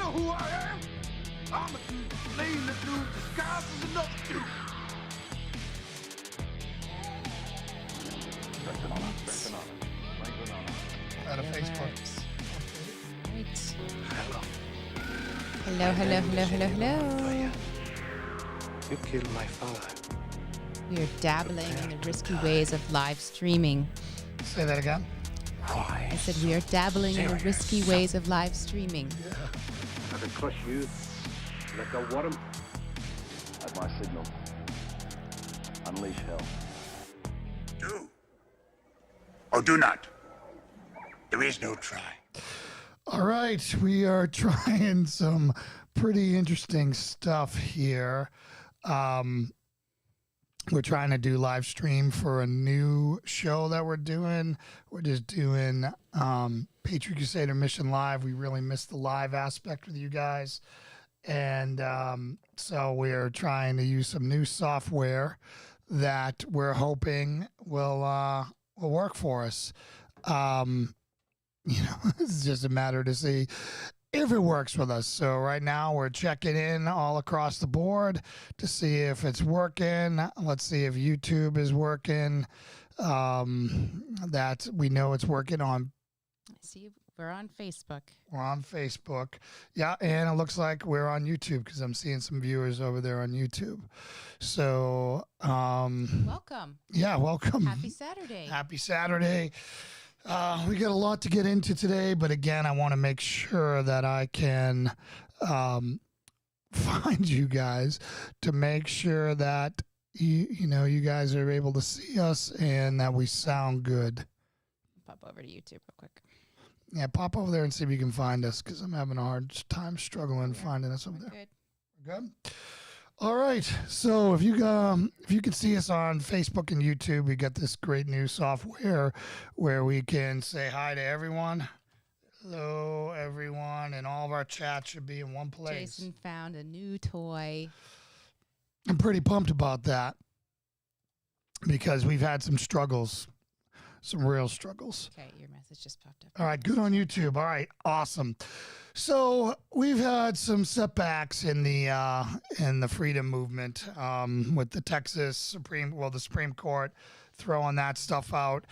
know who I am? I'm a dude that's laying the dude disguised as another dude. Out of Facebook. Right. Hello. Hello. You killed my father. We are dabbling in the risky ways of live streaming. Say that again. Why? I said we are dabbling in the risky ways of live streaming. I can crush you like a worm. At my signal, unleash hell. Do or do not. There is no try. All right, we are trying some pretty interesting stuff here. We're trying to do live stream for a new show that we're doing. We're just doing Patriot Crusader Mission Live. We really missed the live aspect with you guys. And so we're trying to use some new software that we're hoping will work for us. It's just a matter to see if it works with us. So right now we're checking in all across the board to see if it's working. Let's see if YouTube is working. That we know it's working on. I see we're on Facebook. We're on Facebook. Yeah, and it looks like we're on YouTube because I'm seeing some viewers over there on YouTube. So, Welcome. yeah, welcome. Happy Saturday. Happy Saturday. We got a lot to get into today, but again, I want to make sure that I can find you guys to make sure that you guys are able to see us and that we sound good. Pop over to YouTube real quick. Yeah, pop over there and see if you can find us because I'm having a hard time struggling finding us over We're there. good. Good. All right. So if you can see us on Facebook and YouTube, we got this great new software where we can say hi to everyone. Hello, everyone, and all of our chats should be in one place. Jason found a new toy. I'm pretty pumped about that because we've had some struggles, some real struggles. Okay, your message just popped up. All right, good on YouTube. All right, awesome. So we've had some setbacks in the freedom movement with the the Supreme Court throwing that stuff out,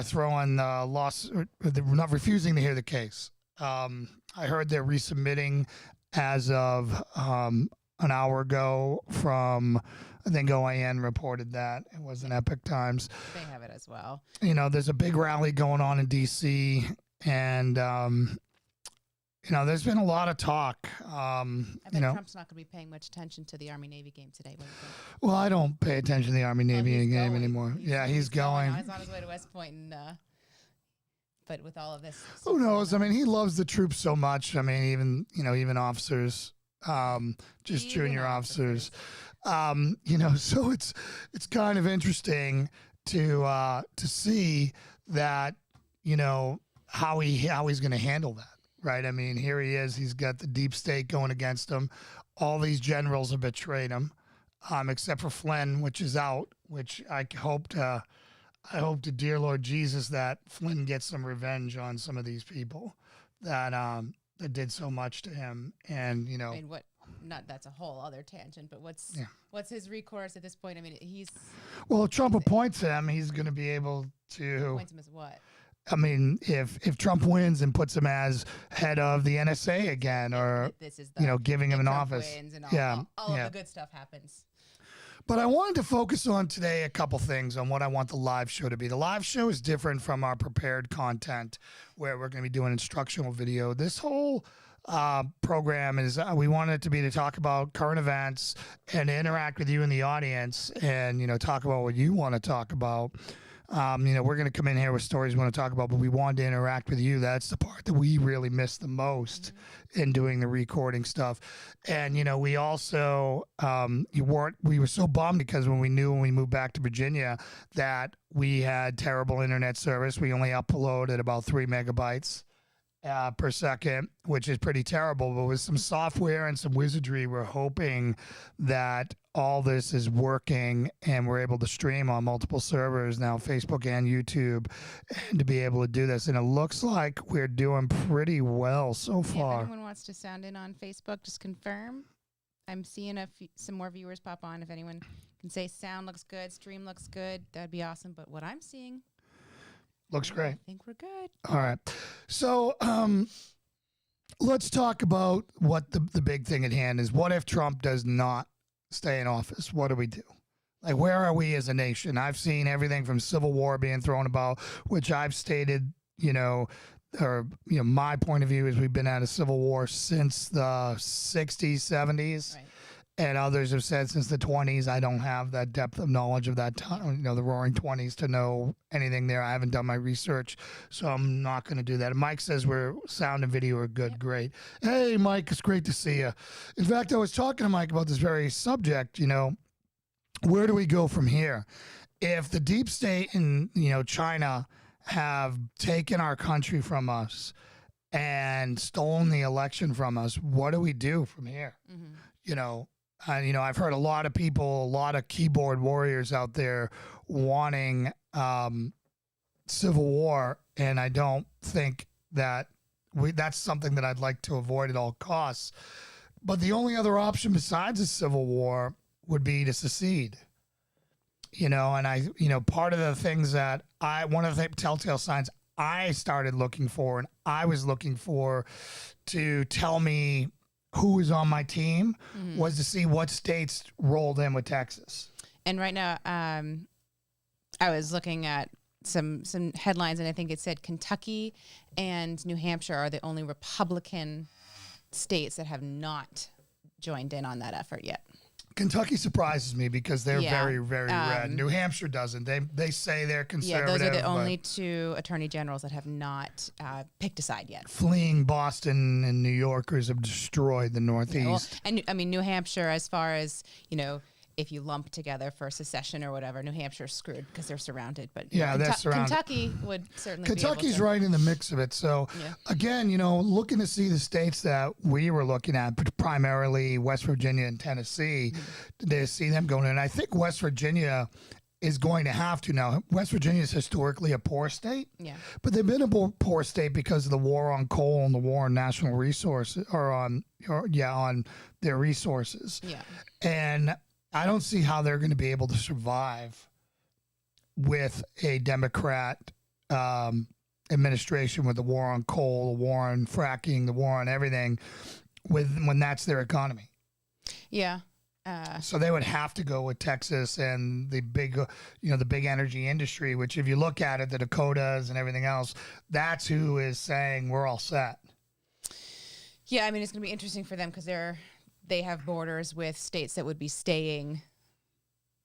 throwing not refusing to hear the case. I heard they're resubmitting as of an hour ago from, I think OAN reported that. It was in Epic Times. They have it as well. There's a big rally going on in D.C. and there's been a lot of talk. I bet Trump's not going to be paying much attention to the Army-Navy game today. What do you think? Well, I don't pay attention to the Army-Navy game anymore. He's going. He's on his way to West Point, but with all of this, who knows? I mean, he loves the troops so much. I mean, even officers, just Even junior officers. So it's kind of interesting to see that how he's going to handle that. Right. I mean, here he is. He's got the deep state going against him. All these generals have betrayed him, except for Flynn, which is out, which I hope to dear Lord Jesus that Flynn gets some revenge on some of these people that did so much to him. And, I mean, that's a whole other tangent, but what's his recourse at this point? I mean, if Trump appoints him, he's going to be able to appoints him as what? I mean, if Trump wins and puts him as head of the NSA again, or giving him an Trump office, wins and all of the good stuff happens. But I wanted to focus on today a couple things on what I want the live show to be. The live show is different from our prepared content, where we're going to be doing instructional video. This whole program is we want it to be to talk about current events and interact with you in the audience, and talk about what you want to talk about. We're going to come in here with stories we want to talk about, but we want to interact with you. That's the part that we really miss the most in doing the recording stuff. And, we also, we were so bummed because when we moved back to Virginia that we had terrible internet service. We only uploaded about 3 megabytes per second, which is pretty terrible. But with some software and some wizardry, we're hoping that all this is working and we're able to stream on multiple servers now, Facebook and YouTube, and to be able to do this. And it looks like we're doing pretty well so far. If anyone wants to sound in on Facebook, just confirm. I'm seeing some more viewers pop on. If anyone can say sound looks good, stream looks good, that'd be awesome. But what I'm seeing looks great. I think we're good. All right. So let's talk about what the big thing at hand is. What if Trump does not stay in office? What do we do? Like, where are we as a nation? I've seen everything from civil war being thrown about, which I've stated, my point of view is we've been at a civil war since the 60s, 70s. Right. And others have said since the 20s. I don't have that depth of knowledge of that time, the roaring 20s, to know anything there. I haven't done my research, so I'm not going to do that. And Mike says we're sound and video are good. Yep. Great. Hey, Mike, it's great to see you. In fact, I was talking to Mike about this very subject, where do we go from here? If the deep state and, China have taken our country from us and stolen the election from us, what do we do from here? Mm-hmm. I've heard a lot of people, a lot of keyboard warriors out there wanting civil war, and I don't think that that's something that I'd like to avoid at all costs. But the only other option besides a civil war would be to secede. And part of the things that one of the telltale signs I started looking for, and I was looking for to tell me who was on my team, was to see what states rolled in with Texas. And right now, I was looking at some headlines, and I think it said Kentucky and New Hampshire are the only Republican states that have not joined in on that effort yet. Kentucky surprises me because they're very, very red. New Hampshire doesn't. They say they're conservative. Yeah, those are the only two attorney generals that have not picked a side yet. Fleeing Boston and New Yorkers have destroyed the Northeast. Yeah, and New Hampshire, as far as, if you lump together for secession or whatever, New Hampshire's screwed because they're surrounded. But they're surrounded. Kentucky would certainly Kentucky's be able to. right in the mix of it. So, again, looking to see the states that we were looking at, primarily West Virginia and Tennessee, to see them going in. I think West Virginia is going to have to now. West Virginia is historically a poor state, but they've been a poor state because of the war on coal and the war on national resources, on their resources. Yeah, and I don't see how they're going to be able to survive with a Democrat administration, with the war on coal, the war on fracking, the war on everything, when that's their economy. Yeah. So they would have to go with Texas and the big, the big energy industry, which if you look at it, the Dakotas and everything else, that's who is saying we're all set. Yeah, I mean, it's going to be interesting for them because they have borders with states that would be staying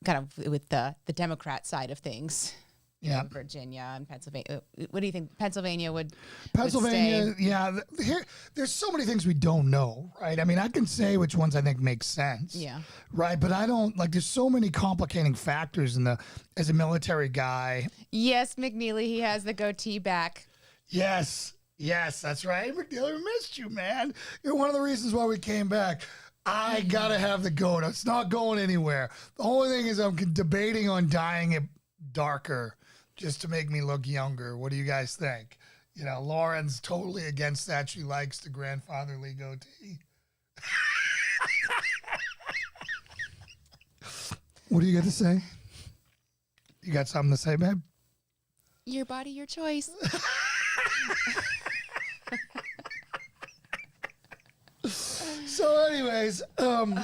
kind of with the Democrat side of things. Yeah, Virginia and Pennsylvania. What do you think Pennsylvania would stay? There's so many things we don't know, right? I mean, I can say which ones I think make sense. Yeah. Right, but I don't, there's so many complicating factors as a military guy. Yes, McNeely, he has the goatee back. Yes, that's right. McNeely, we missed you, man. You're one of the reasons why we came back. I gotta have the goat. It's not going anywhere. The only thing is I'm debating on dyeing it darker just to make me look younger. What do you guys think? Lauren's totally against that. She likes the grandfatherly goatee. What do you got to say? You got something to say, babe? Your body, your choice. So anyways, I'm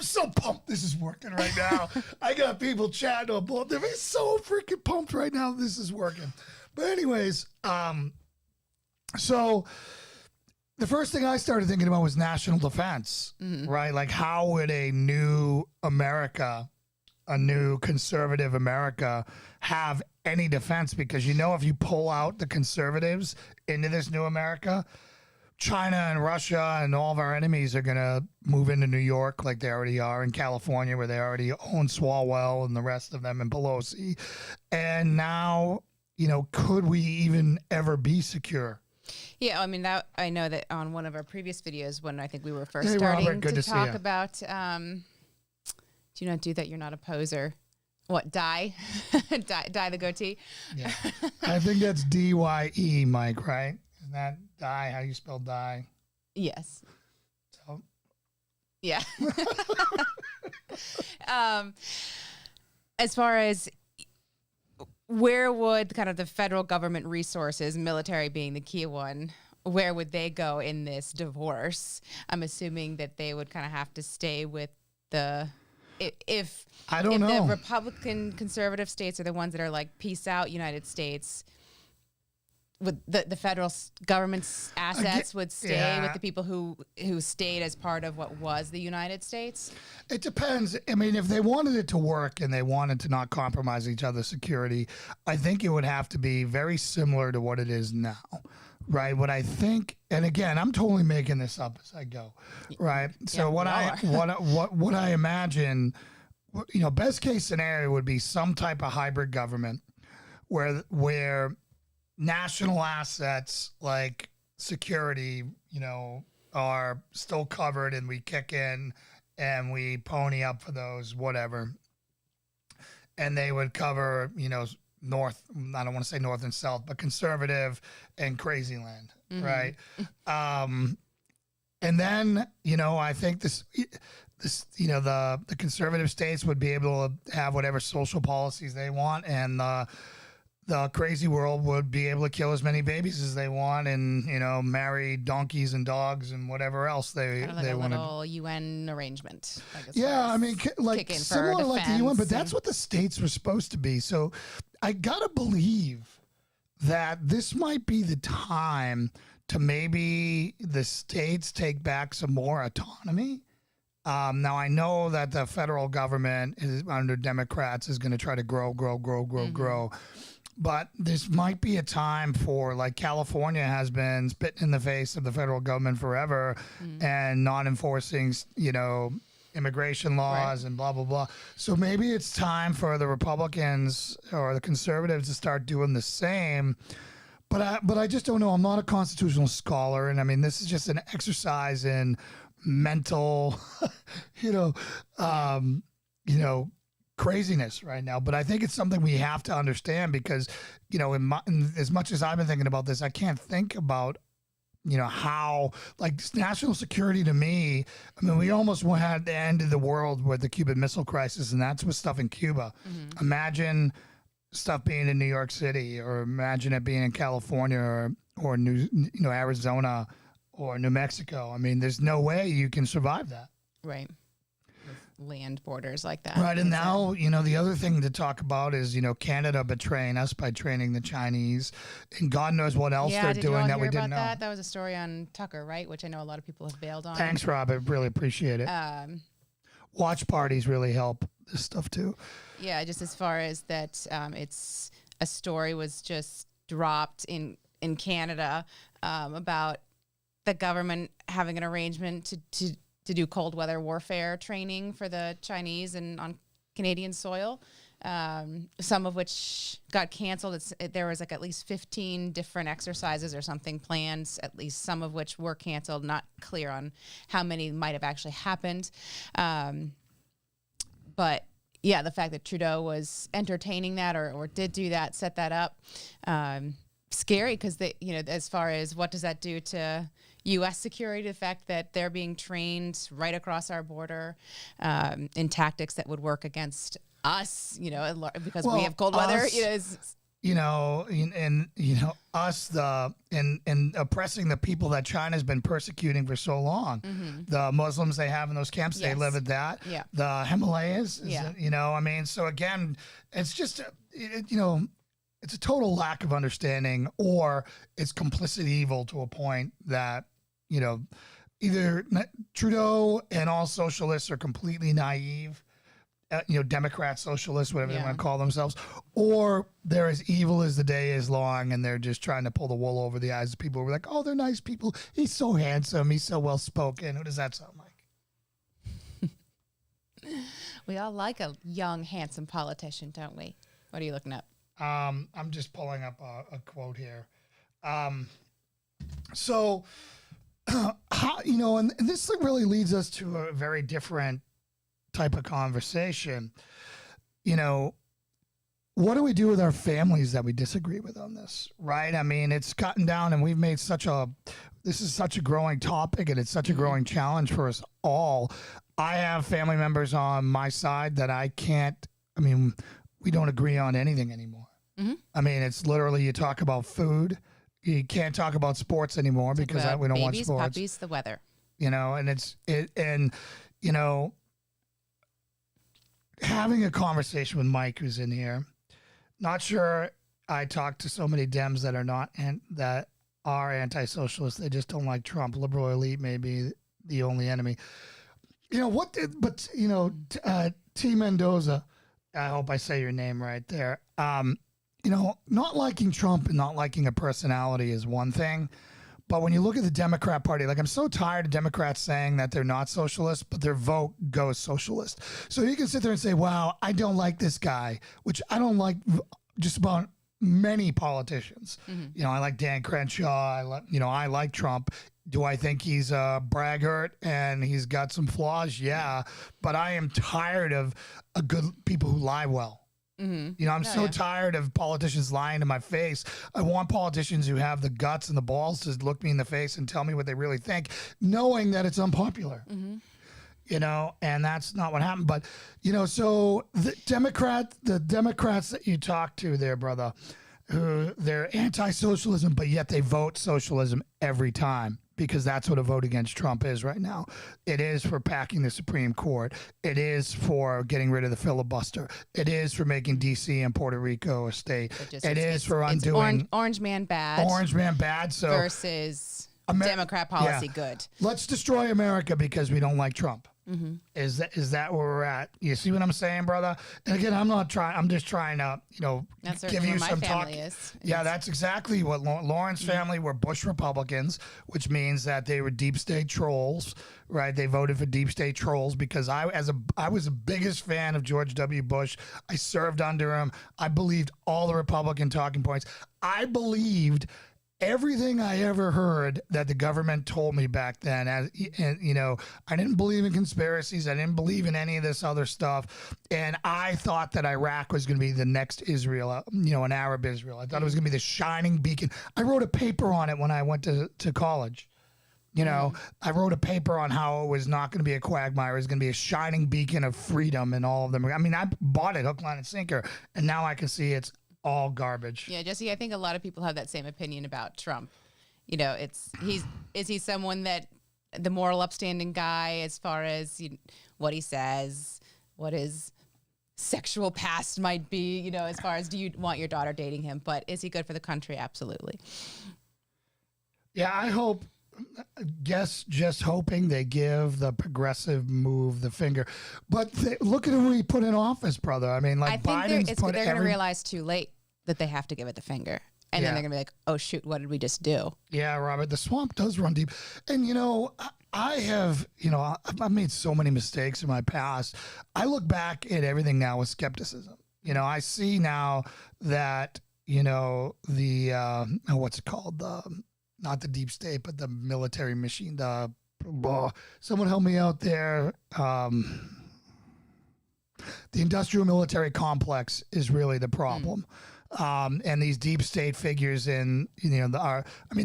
so pumped this is working right now. I got people chatting about them. I'm so freaking pumped right now this is working. But anyways, so the first thing I started thinking about was national defense, right? Like, how would a new America, a new conservative America, have any defense? Because if you pull out the conservatives into this new America, China and Russia and all of our enemies are going to move into New York like they already are, in California where they already own Swalwell and the rest of them, and Pelosi. And now, could we even ever be secure? Yeah, I mean, that I know that on one of our previous videos when I think we were first starting Robert, to talk about, do you not do that? You're not a poser. What, dye? dye the goatee? Yeah. I think that's D-Y-E, Mike, right? Isn't that dye? How you spell dye? Yes. So. Yeah. As far as where would kind of the federal government resources, military being the key one, where would they go in this divorce? I'm assuming that they would kind of have to stay with if the Republican conservative states are the ones that are like peace out United States, with the federal government's assets would stay with the people who stayed as part of what was the United States? It depends. I mean, if they wanted it to work and they wanted to not compromise each other's security, I think it would have to be very similar to what it is now, right? What I think, and again, I'm totally making this up as I go, right? So what I imagine, best case scenario would be some type of hybrid government where national assets like security, are still covered, and we kick in and we pony up for those, whatever. And they would cover, north, I don't want to say north and south, but conservative and crazy land, right? And then, I think this, the conservative states would be able to have whatever social policies they want, and the crazy world would be able to kill as many babies as they want, and marry donkeys and dogs and whatever else they kind of like want. A little UN arrangement. Yeah, I mean, like similar like the UN, but that's what the states were supposed to be. So I gotta believe that this might be the time to maybe the states take back some more autonomy. Now, I know that the federal government under Democrats is going to try to grow. But this might be a time for, like, California has been spitting in the face of the federal government forever and not enforcing, immigration laws and blah, blah, blah. So maybe it's time for the Republicans or the conservatives to start doing the same. But I just don't know. I'm not a constitutional scholar. And I mean, this is just an exercise in mental, craziness right now. But I think it's something we have to understand because, as much as I've been thinking about this, I can't think about, how, like, national security to me, I mean, we almost had the end of the world with the Cuban Missile Crisis, and that's with stuff in Cuba. Imagine stuff being in New York City, or imagine it being in California or Arizona or New Mexico. I mean, there's no way you can survive that. Right. Land borders like that. Right. And now, the other thing to talk about is, Canada betraying us by training the Chinese, and God knows what else they're doing that we didn't know. That was a story on Tucker, right? Which I know a lot of people have bailed on. Thanks, Rob. I really appreciate it. Watch parties really help this stuff too. Yeah. Just as far as that, it's a story was just dropped in Canada about the government having an arrangement to do cold weather warfare training for the Chinese and on Canadian soil, some of which got canceled. There was like at least 15 different exercises or something planned, at least some of which were canceled. Not clear on how many might have actually happened. But yeah, the fact that Trudeau was entertaining that or did do that, set that up, scary because as far as what does that do to U.S. security, the fact that they're being trained right across our border in tactics that would work against us, because we have cold weather. And oppressing the people that China's been persecuting for so long. The Muslims they have in those camps, they live at that. Yeah. The Himalayas, so again, it's just, it's a total lack of understanding, or it's complicit evil to a point that, either Trudeau and all socialists are completely naive, Democrats, socialists, whatever they want to call themselves, or they're as evil as the day is long, and they're just trying to pull the wool over the eyes of people who are like, oh, they're nice people. He's so handsome. He's so well-spoken. Who does that sound like? We all like a young, handsome politician, don't we? What are you looking up? I'm just pulling up a quote here. So, and this really leads us to a very different type of conversation. What do we do with our families that we disagree with on this, right? I mean, it's gotten down, and we've made such a this is such a growing topic and it's such a growing challenge for us all. I have family members on my side that we don't agree on anything anymore. Mm-hmm. I mean, it's literally, you talk about food. You can't talk about sports anymore because we don't want sports. Puppies, the weather. Having a conversation with Mike, who's in here, not sure I talked to so many Dems that are anti-socialist. They just don't like Trump. Liberal elite may be the only enemy. T. Mendoza, I hope I say your name right there. Not liking Trump and not liking a personality is one thing. But when you look at the Democrat Party, I'm so tired of Democrats saying that they're not socialist, but their vote goes socialist. So you can sit there and say, wow, I don't like this guy, which I don't like just about many politicians. Mm-hmm. I like Dan Crenshaw. I like Trump. Do I think he's a braggart and he's got some flaws? Yeah. But I am tired of good people who lie well. Mm-hmm. I'm so tired of politicians lying to my face. I want politicians who have the guts and the balls to look me in the face and tell me what they really think, knowing that it's unpopular. Mm-hmm. And that's not what happened. But, so the Democrats that you talk to there, brother, who they're anti-socialism, but yet they vote socialism every time. Because that's what a vote against Trump is right now. It is for packing the Supreme Court. It is for getting rid of the filibuster. It is for making D.C. and Puerto Rico a state. It is for undoing Orange Man bad. Orange Man bad. So versus Democrat policy good. Let's destroy America because we don't like Trump. Mm-hmm. Is that where we're at? You see what I'm saying, brother? And again, I'm just trying to, give you some talk. Yeah, that's exactly what Lauren's family were Bush Republicans, which means that they were deep state trolls, right? They voted for deep state trolls because I was the biggest fan of George W. Bush. I served under him. I believed all the Republican talking points. I believed everything I ever heard that the government told me back then. I didn't believe in conspiracies. I didn't believe in any of this other stuff. And I thought that Iraq was going to be the next Israel, an Arab Israel. I thought it was going to be the shining beacon. I wrote a paper on it when I went to college. I wrote a paper on how it was not going to be a quagmire. It was going to be a shining beacon of freedom and all of them. I mean, I bought it hook, line, and sinker. And now I can see it's all garbage. Yeah, Jesse, I think a lot of people have that same opinion about Trump. Is he someone that the moral upstanding guy as far as what he says, what his sexual past might be, as far as do you want your daughter dating him, but is he good for the country? Absolutely. Yeah, just hoping they give the progressive move the finger. But look at who he put in office, brother. I mean, I think they're going to realize too late that they have to give it the finger. And then they're going to be like, oh, shoot, what did we just do? Yeah, Robert, the swamp does run deep. And, I have, I've made so many mistakes in my past. I look back at everything now with skepticism. I see now that, what's it called? Not the deep state, but the military machine. Someone help me out there. The industrial military complex is really the problem. And these deep state figures the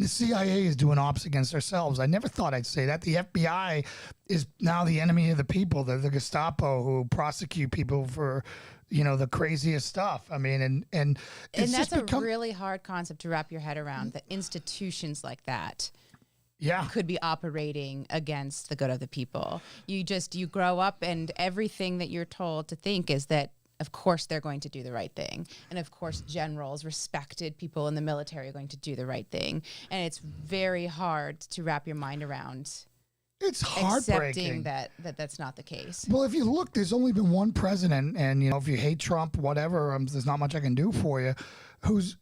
CIA is doing ops against ourselves. I never thought I'd say that. The FBI is now the enemy of the people. They're the Gestapo who prosecute people for, the craziest stuff. I mean, and that's a really hard concept to wrap your head around, that institutions like that could be operating against the good of the people. You grow up and everything that you're told to think is that, of course, they're going to do the right thing. And of course, generals, respected people in the military are going to do the right thing. And it's very hard to wrap your mind around. It's heartbreaking that that's not the case. Well, if you look, there's only been one president, and if you hate Trump, whatever, there's not much I can do for you. Who's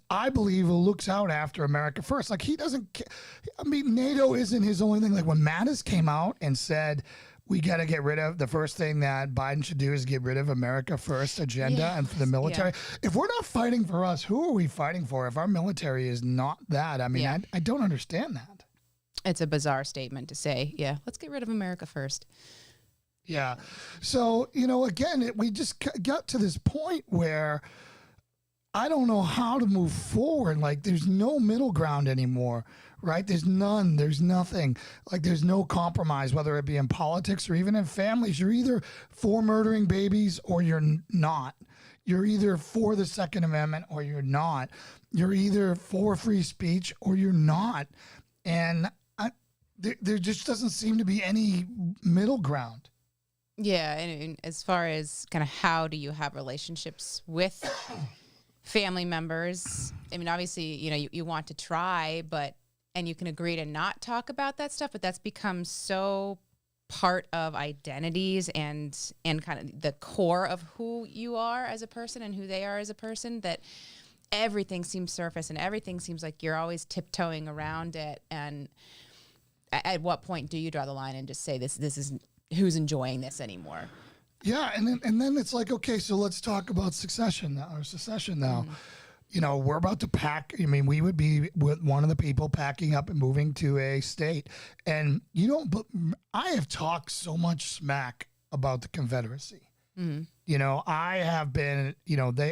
I believe who looks out after America first. Like, he doesn't. NATO isn't his only thing. Like, when Mattis came out and said, we got to get rid of, the first thing that Biden should do is get rid of America first agenda and for the military. Yeah. If we're not fighting for us, who are we fighting for? If our military is not that, I don't understand that. It's a bizarre statement to say, let's get rid of America first. Yeah. So, again, we just got to this point where I don't know how to move forward. Like, there's no middle ground anymore, right? There's none. There's nothing. Like there's no compromise, whether it be in politics or even in families. You're either for murdering babies or you're not. You're either for the Second Amendment or you're not. You're either for free speech or you're not. And there just doesn't seem to be any middle ground. Yeah, and as far as kind of how do you have relationships with family members, I mean, obviously, you want to try, and you can agree to not talk about that stuff, but that's become so part of identities and kind of the core of who you are as a person and who they are as a person, that everything seems surface and everything seems like you're always tiptoeing around it. And at what point do you draw the line and just say this is who's enjoying this anymore? Yeah, and then it's like, okay, so let's talk about secession now. We're about to pack. I mean, we would be with one of the people packing up and moving to a state. And but I have talked so much smack about the Confederacy. Mm-hmm. I have been,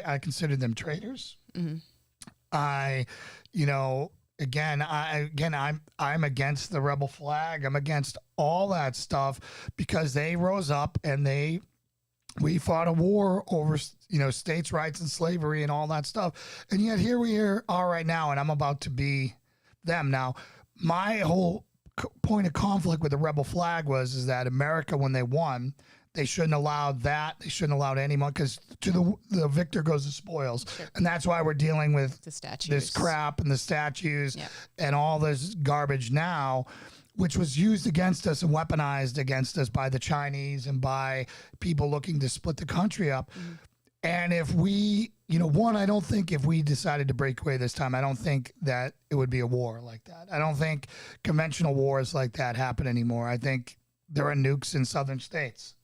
I consider them traitors. Mm-hmm. I'm against the rebel flag. I'm against all that stuff because they rose up and we fought a war over, states' rights and slavery and all that stuff. And yet here we are right now, and I'm about to be them. Now, my whole point of conflict with the rebel flag is that America, when they won, they shouldn't allow that. They shouldn't allow anyone, because to the victor goes the spoils. Sure. And that's why we're dealing with this crap and the statues and all this garbage now, which was used against us and weaponized against us by the Chinese and by people looking to split the country up. Mm-hmm. And if we, I don't think if we decided to break away this time, I don't think that it would be a war like that. I don't think conventional wars like that happen anymore. I think there are nukes in southern states.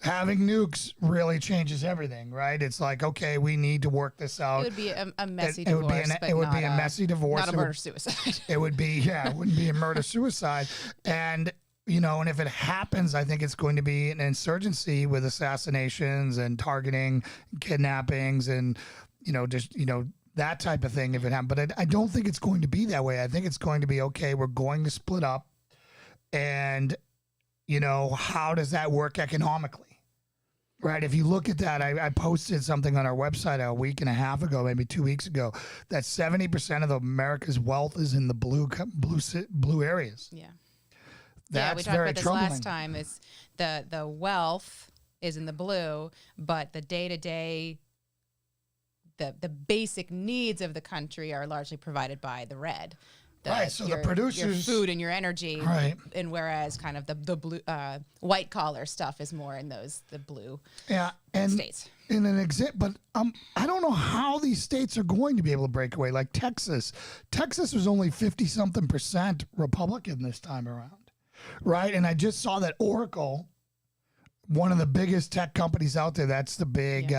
Having nukes really changes everything, right? It's like, okay, we need to work this out. It would be a messy divorce. It would be a messy divorce. Not a murder-suicide. It would be, it wouldn't be a murder-suicide. And, and if it happens, I think it's going to be an insurgency with assassinations and targeting, kidnappings, and, that type of thing if it happens. But I don't think it's going to be that way. I think it's going to be, okay, we're going to split up, and how does that work economically? Right? If you look at that, I posted something on our website a week and a half ago, maybe 2 weeks ago, that 70% of America's wealth is in the blue areas. Yeah. That's we talked very about this troubling. last time. Is the wealth is in the blue, but the day-to-day, the basic needs of the country are largely provided by the red. Right, so the producers, your food and your energy, right? And whereas kind of the blue, white collar stuff is more in the blue, states. In an but I don't know how these states are going to be able to break away. Like Texas was only 50-something% Republican this time around, right? And I just saw that Oracle, one of the biggest tech companies out there, that's the big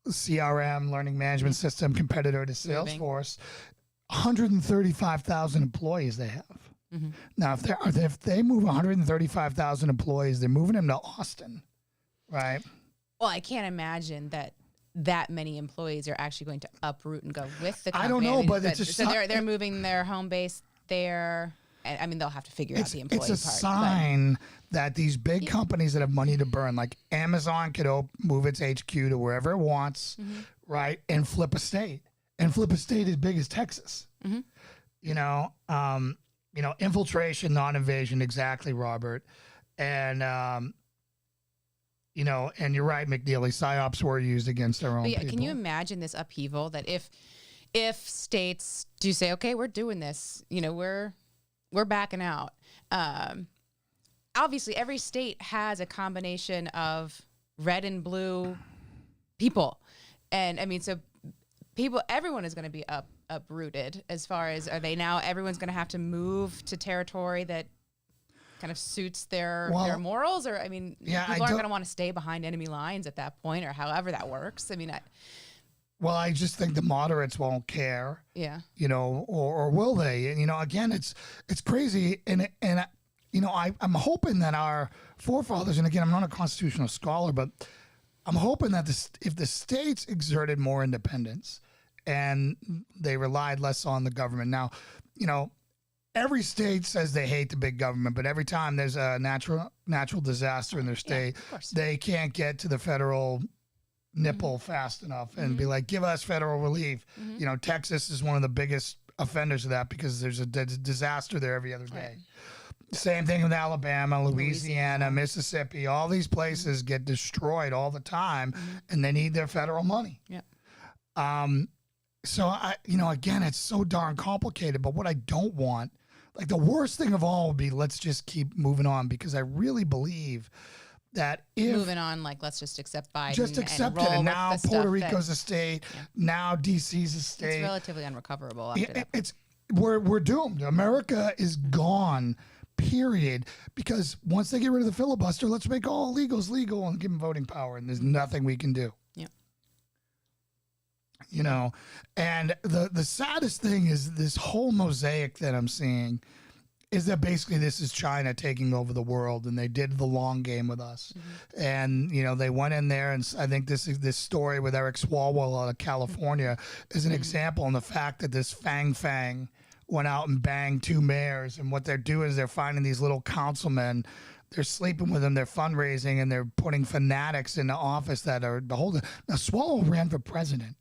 CRM, learning management system competitor to Salesforce. 135,000 employees they have. Mm-hmm. Now, if they move 135,000 employees, they're moving them to Austin, right? Well, I can't imagine that many employees are actually going to uproot and go with the company. I don't know, but it's just so they're moving their home base there. I mean, they'll have to figure out the employee part. It's a sign that these big companies that have money to burn, like Amazon, could move its HQ to wherever it wants, mm-hmm. right, and flip a state. And flip a state as big as Texas. Mm-hmm. Infiltration, non-invasion, exactly, Robert. And, and you're right, McNeely, PSYOPs were used against their own people. Can you imagine this upheaval that if states do say, okay, we're doing this, we're backing out. Obviously, every state has a combination of red and blue people. And, I mean, so everyone is going to be uprooted as far as everyone's going to have to move to territory that kind of suits their morals, or people aren't going to want to stay behind enemy lines at that point, or however that works. I mean, I just think the moderates won't care. Yeah. Or will they? And again, it's crazy, and I'm hoping that our forefathers, and again, I'm not a constitutional scholar, but I'm hoping that if the states exerted more independence and they relied less on the government. Now, every state says they hate the big government, but every time there's a natural disaster in their state, they can't get to the federal nipple fast enough and be like, give us federal relief. Texas is one of the biggest offenders of that because there's a disaster there every other day. Same thing with Alabama, Louisiana, Mississippi. All these places get destroyed all the time, and they need their federal money. So again, it's so darn complicated. But what I don't want, like the worst thing of all, would be let's just keep moving on, because I really believe that if moving on, like let's just accept Biden, just accept and it, and now Puerto Rico's a state, now DC's a state. It's relatively unrecoverable after that. We're doomed. America is gone. Period. Because once they get rid of the filibuster, let's make all illegals legal and give them voting power, and there's nothing we can do. And the saddest thing is this whole mosaic that I'm seeing is that basically this is China taking over the world, and they did the long game with us. And they went in there, and I think this story with Eric Swalwell out of California is an example in the fact that this Fang went out and banged 2 mayors, and what they're doing is they're finding these little councilmen, they're sleeping with them, they're fundraising, and they're putting fanatics into office that are beholden. Now, Swalwell ran for president.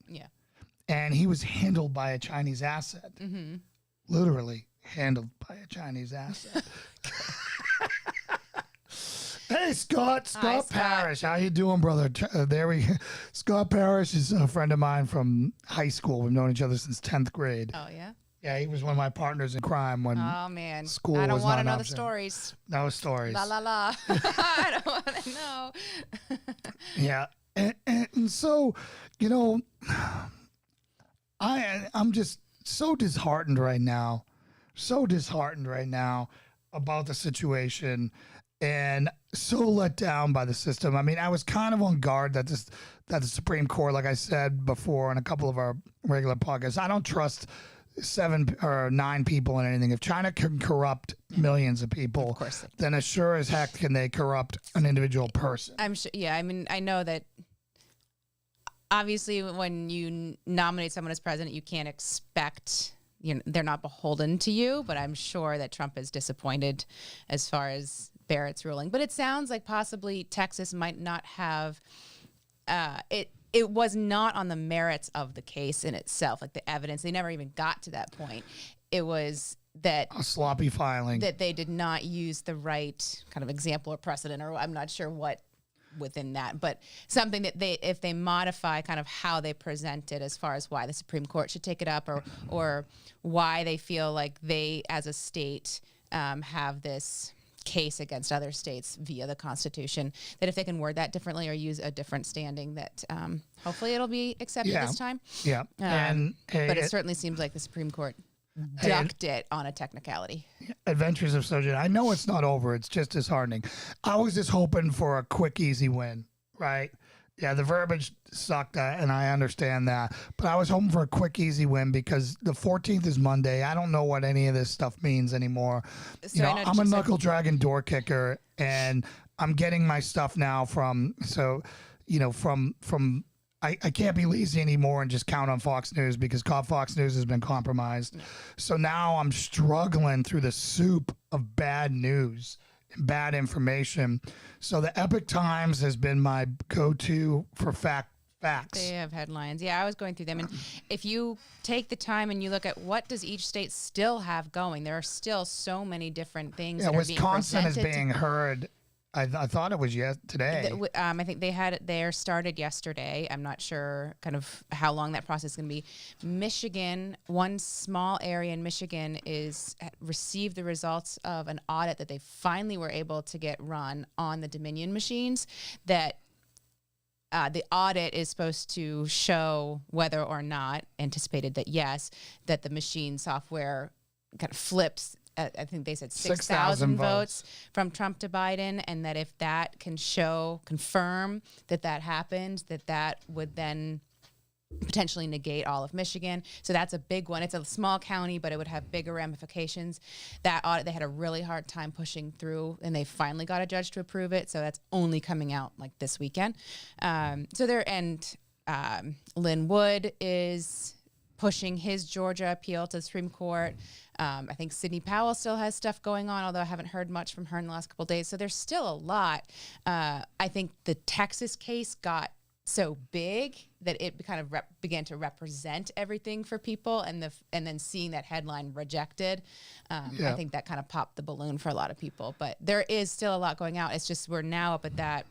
And he was handled by a Chinese asset. Literally handled by a Chinese asset. Hey, Scott Parrish. How you doing, brother? Scott Parrish is a friend of mine from high school. We've known each other since 10th grade. Oh, yeah? Yeah, he was one of my partners in crime when school was I don't want to know the option. stories. No stories. La, la, la. I don't want to know. Yeah. And so, I'm just so disheartened right now about the situation, and so let down by the system. I mean, I was kind of on guard that the Supreme Court, like I said before in a couple of our regular podcasts, I don't trust 7 or 9 people in anything. If China can corrupt millions of people, of course then as sure as heck can they corrupt an individual person. I'm sure. Yeah, I mean, I know that obviously when you nominate someone as president, you can't expect, they're not beholden to you, but I'm sure that Trump is disappointed as far as Barrett's ruling. But it sounds like possibly Texas might not have it was not on the merits of the case in itself, like the evidence. They never even got to that point. It was that a sloppy filing, that they did not use the right kind of example or precedent, or I'm not sure what within that, but something that if they modify kind of how they present it as far as why the Supreme Court should take it up, or why they feel like they as a state have this case against other states via the Constitution, that if they can word that differently or use a different standing, that hopefully it'll be accepted this time. Yeah. But it certainly seems like the Supreme Court ducked it on a technicality. Adventures of Sojourn. I know it's not over. It's just disheartening. I was just hoping for a quick, easy win, right? Yeah, the verbiage sucked, and I understand that. But I was hoping for a quick, easy win because the 14th is Monday. I don't know what any of this stuff means anymore. So I'm a knuckle dragon door kicker, and I'm getting my stuff now from I can't be lazy anymore and just count on Fox News because Fox News has been compromised. No. So now I'm struggling through the soup of bad news and bad information. So the Epic Times has been my go-to for facts. They have headlines. Yeah, I was going through them. And if you take the time and you look at what does each state still have going, there are still so many different things that are being Wisconsin is presented being heard. I thought it was today. I think they had it there started yesterday. I'm not sure kind of how long that process is going to be. Michigan, one small area in Michigan received the results of an audit that they finally were able to get run on the Dominion machines. That the audit is supposed to show whether or not, anticipated that yes, that the machine software kind of flips. I think they said 6,000 votes from Trump to Biden, and that if that can confirm that happened, that would then potentially negate all of Michigan. So that's a big one. It's a small county, but it would have bigger ramifications. That audit, they had a really hard time pushing through, and they finally got a judge to approve it. So that's only coming out like this weekend. Lynn Wood is pushing his Georgia appeal to the Supreme Court. I think Sidney Powell still has stuff going on, although I haven't heard much from her in the last couple of days. So there's still a lot. I think the Texas case got so big that it kind of began to represent everything for people, and then seeing that headline rejected, I think that kind of popped the balloon for a lot of people. But there is still a lot going out. It's just we're now up at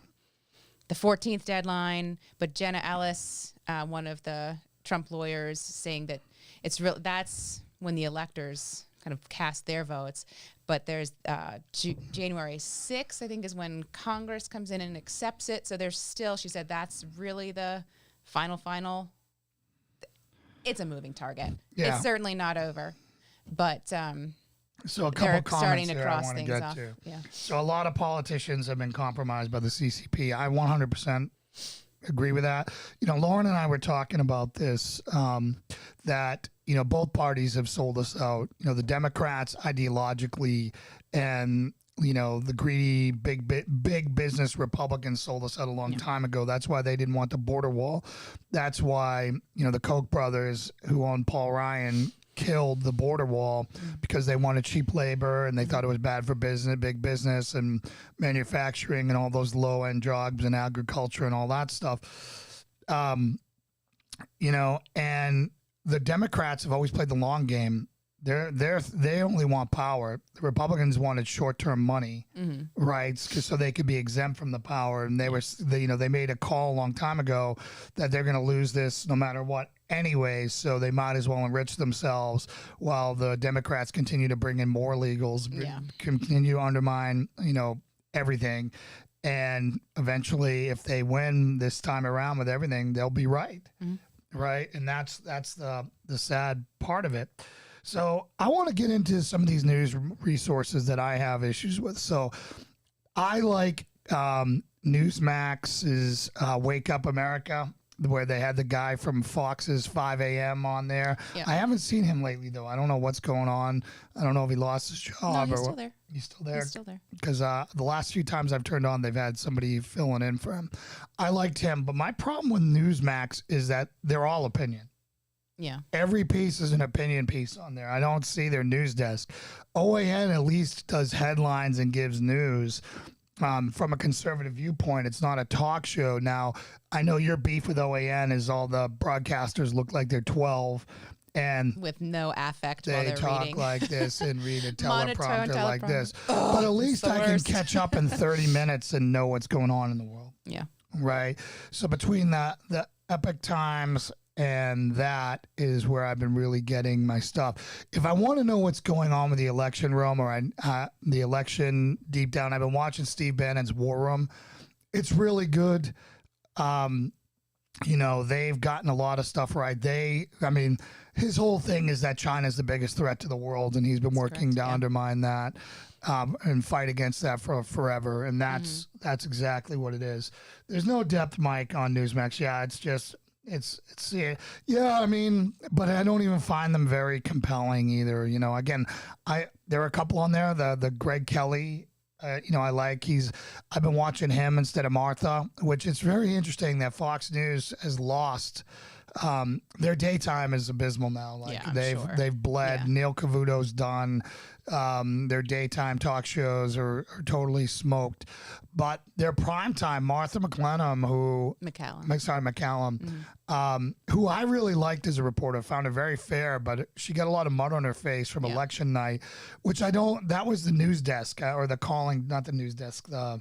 the 14th deadline. But Jenna Ellis, one of the Trump lawyers, saying that it's real. That's when the electors kind of cast their votes. But there's January 6th, I think, is when Congress comes in and accepts it. So there's still, she said, that's really the final. It's a moving target. Yeah. It's certainly not over. But so a couple comments starting to there cross I want to things get off. to. Yeah. So a lot of politicians have been compromised by the CCP. I 100% agree with that. Lauren and I were talking about this, that, both parties have sold us out. The Democrats ideologically and, the greedy big business Republicans sold us out a long time ago. That's why they didn't want the border wall. That's why, the Koch brothers who owned Paul Ryan killed the border wall because they wanted cheap labor and they thought it was bad for business, big business and manufacturing and all those low end jobs and agriculture and all that stuff. And the Democrats have always played the long game. They only want power. The Republicans wanted short-term money, right? So they could be exempt from the power. And they made a call a long time ago that they're going to lose this no matter what anyway. So they might as well enrich themselves while the Democrats continue to bring in more illegals, continue to undermine, everything. And eventually, if they win this time around with everything, they'll be right, right? And that's the sad part of it. So I want to get into some of these news resources that I have issues with. So I like Newsmax's Wake Up America, where they had the guy from Fox's 5 a.m. on there. Yep. I haven't seen him lately, though. I don't know what's going on. I don't know if he lost his job. No, he's still there. He's still there? He's still there. Because the last few times I've turned on, they've had somebody filling in for him. I liked him, but my problem with Newsmax is that they're all opinion. Yeah. Every piece is an opinion piece on there. I don't see their news desk. OAN at least does headlines and gives news. From a conservative viewpoint, it's not a talk show. Now, I know your beef with OAN is all the broadcasters look like they're 12 and with no affect while they they're talk reading. like this and read a teleprompter like this. Oh, but at least I worst. can catch up in 30 minutes and know what's going on in the world. Yeah. Right. So between the Epoch Times and that is where I've been really getting my stuff. If I want to know what's going on with the election room or the election deep down, I've been watching Steve Bannon's War Room. It's really good. They've gotten a lot of stuff right. His whole thing is that China's the biggest threat to the world, and he's been working to undermine that and fight against that for forever. And that's exactly what it is. There's no depth, Mike, on Newsmax. Yeah, it's just... but I don't even find them very compelling either. Again, there are a couple on there. The Greg Kelly, I like. I've been watching him instead of Martha, which is very interesting that Fox News has lost. Their daytime is abysmal now. They've bled. Yeah. Neil Cavuto's done. Their daytime talk shows are totally smoked. But their primetime, Martha McCallum, who I really liked as a reporter, found her very fair, but she got a lot of mud on her face from election night, which that was the news desk or not the news desk, the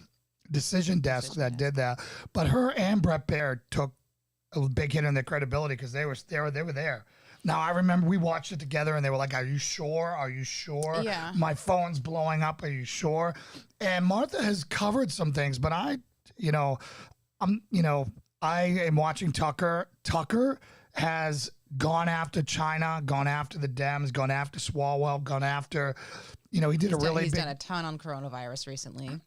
decision desk that did that. But her and Brett Baird took a big hit on their credibility because they were there. Now, I remember we watched it together and they were like, are you sure? Are you sure? Yeah. My phone's blowing up. Are you sure? And Martha has covered some things, but I am watching Tucker. Tucker has gone after China, gone after the Dems, gone after Swalwell, gone after, he's done a ton on coronavirus recently.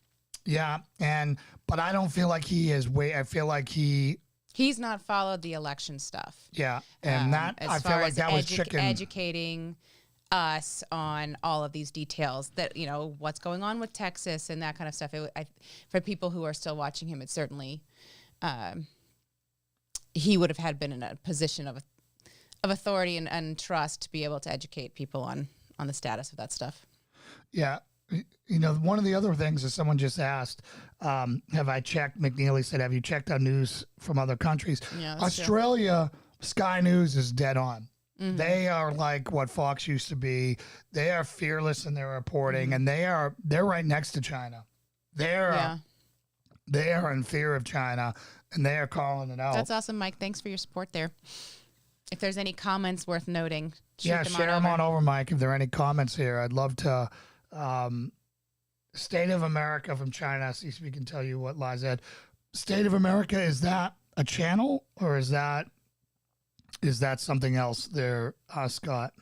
Yeah. But I don't feel like he is I feel like he's not followed the election stuff. Yeah, and I feel like that was chicken. Educating us on all of these details that, what's going on with Texas and that kind of stuff. For people who are still watching him, it's certainly, he would have been in a position of authority and trust to be able to educate people on the status of that stuff. Yeah. You know, one of the other things is someone just asked, have I checked, McNeely said, have you checked on news from other countries? Yeah, Australia, Sky News is dead on. Mm-hmm. They are like what Fox used to be. They are fearless in their reporting, and they're right next to China. They are in fear of China, and they are calling it out. That's awesome, Mike. Thanks for your support there. If there's any comments worth noting, share them on over, Mike. If there are any comments here, I'd love to. State of America from China. See if we can tell you what lies ahead. State of America, is that a channel or is that something else there, Scott?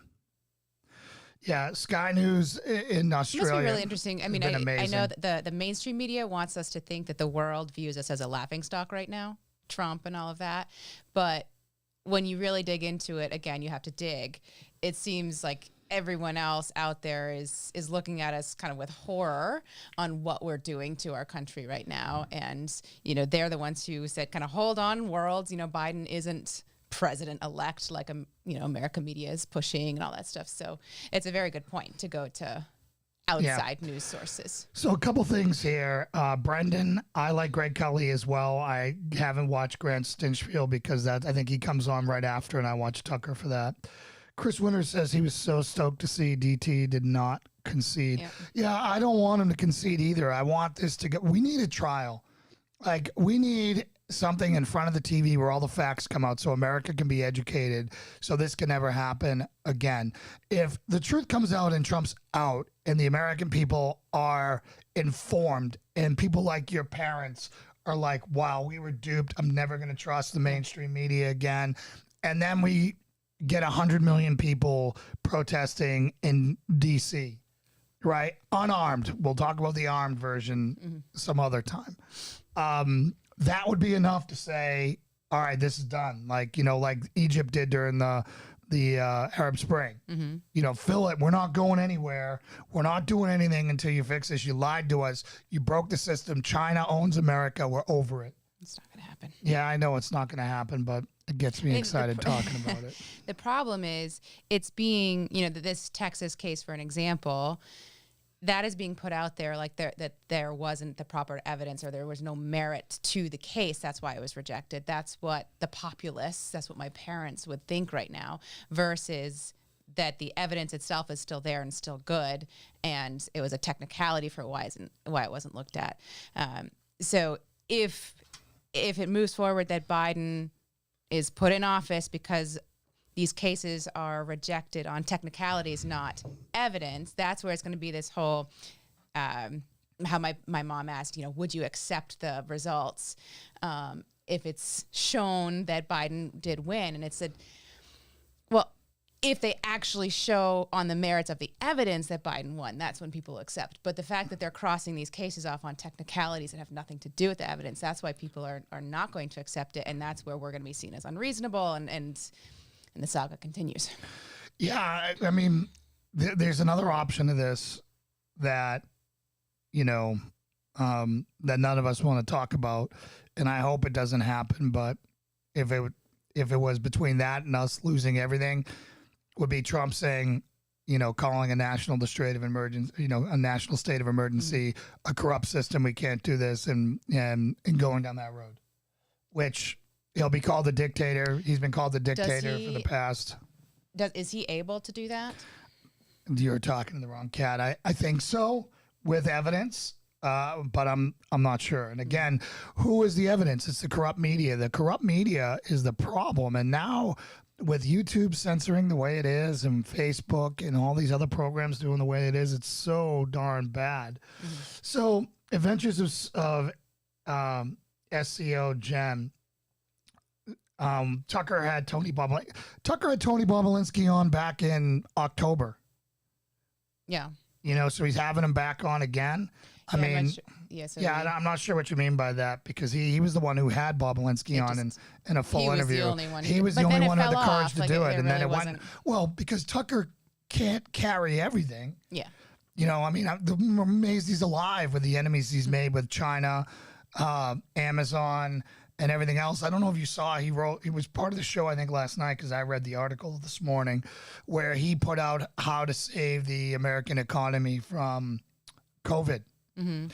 Yeah, Sky News in Australia. It must be really interesting. I mean, I know that the mainstream media wants us to think that the world views us as a laughingstock right now, Trump and all of that. But when you really dig into it, again, you have to dig. It seems like everyone else out there is looking at us kind of with horror on what we're doing to our country right now. And, you know, they're the ones who said kind of, hold on, world, you know, Biden isn't president-elect like, you know, American media is pushing and all that stuff. So it's a very good point to go to outside news sources. So a couple things here. Brendan, I like Greg Kelly as well. I haven't watched Grant Stinchfield because I think he comes on right after, and I watch Tucker for that. Chris Winters says he was so stoked to see DT did not concede. Yeah, I don't want him to concede either. I want this to go. We need a trial. Like, we need something in front of the TV where all the facts come out so America can be educated, so this can never happen again. If the truth comes out and Trump's out and the American people are informed and people like your parents are like, wow, we were duped. I'm never going to trust the mainstream media again. And then we get 100 million people protesting in DC, right? Unarmed. We'll talk about the armed version some other time. That would be enough to say, all right, this is done. Like, you know, like Egypt did during the Arab Spring. You know, fill it. We're not going anywhere. We're not doing anything until you fix this. You lied to us. You broke the system. China owns America. We're over it. It's not going to happen. Yeah, I know it's not going to happen, but it gets me excited talking about it. The problem is it's being, you know, this Texas case, for an example, that is being put out there like that there wasn't the proper evidence or there was no merit to the case. That's why it was rejected. That's what the populace, that's what my parents would think right now, versus that the evidence itself is still there and still good, and it was a technicality for why it wasn't looked at. So if it moves forward that Biden is put in office because these cases are rejected on technicalities, not evidence, that's where it's going to be this whole, how my mom asked, you know, would you accept the results if it's shown that Biden did win? And it said, well, if they actually show on the merits of the evidence that Biden won, that's when people accept. But the fact that they're crossing these cases off on technicalities that have nothing to do with the evidence, that's why people are not going to accept it. And that's where we're going to be seen as unreasonable, and the saga continues. Yeah, I mean, there's another option to this that, you know, that none of us want to talk about, and I hope it doesn't happen. But if it was between that and us losing everything, would be Trump saying, you know, calling a national state of emergency, you know, a national state of emergency, a corrupt system, we can't do this, and going down that road, which he'll be called a dictator. He's been called a dictator for the past. Is he able to do that? You're talking to the wrong cat. I think so, with evidence, but I'm not sure. And again, who is the evidence? It's the corrupt media. The corrupt media is the problem. And now with YouTube censoring the way it is, and Facebook and all these other programs doing the way it is, it's so darn bad. So Adventures of SCO Jen. Tucker had Tony Bobulinski on back in October. Yeah. You know, so he's having him back on again. I mean, I'm not sure what you mean by that, because he was the one who had Bobulinski on in a full interview. He was the only one who had the courage to do it. And then it went, well, because Tucker can't carry everything. Yeah. You know, I mean, I'm amazed he's alive with the enemies he's made with China, Amazon, and everything else. I don't know if you saw, he was part of the show, I think, last night, because I read the article this morning where he put out how to save the American economy from COVID. Mm-hmm.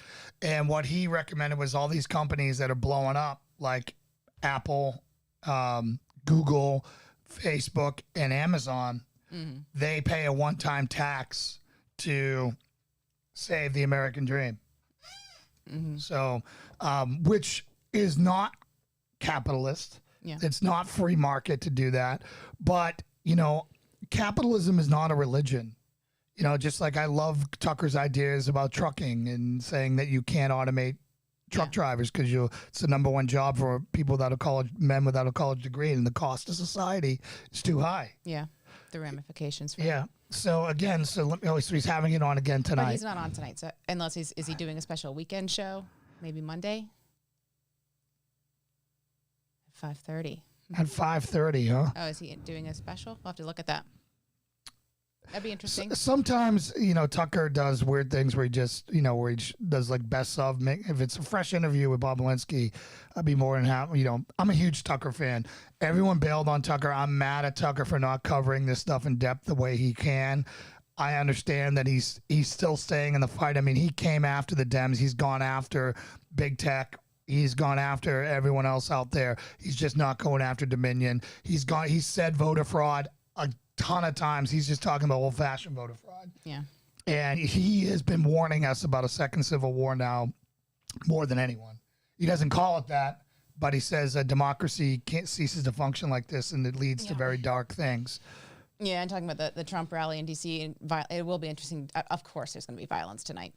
And what he recommended was all these companies that are blowing up, like Apple, Google, Facebook, and Amazon, they pay a one-time tax to save the American dream. Mm-hmm. So, which is not capitalist. Yeah. It's not free market to do that. But, you know, capitalism is not a religion. You know, just like I love Tucker's ideas about trucking and saying that you can't automate truck drivers because it's the number one job for people without a college, men without a college degree, and the cost to society is too high. Yeah, the ramifications. For yeah. So again, so he's having it on again tonight. But he's not on tonight, so unless is he doing a special weekend show? Maybe Monday. 5:30. At 5:30, huh? Oh, is he doing a special? We'll have to look at that. That'd be interesting. Sometimes, you know, Tucker does weird things where he just, you know, where he does like best of. If it's a fresh interview with Bob Lewinsky, I'd be more than happy. You know, I'm a huge Tucker fan. Everyone bailed on Tucker. I'm mad at Tucker for not covering this stuff in depth the way he can. I understand that he's still staying in the fight. I mean, he came after the Dems. He's gone after big tech. He's gone after everyone else out there. He's just not going after Dominion. He's said voter fraud a ton of times. He's just talking about old-fashioned voter fraud. Yeah. And he has been warning us about a second civil war now more than anyone. He doesn't call it that, but he says a democracy ceases to function like this, and it leads to very dark things. Yeah, and talking about the Trump rally in D.C., it will be interesting. Of course, there's going to be violence tonight.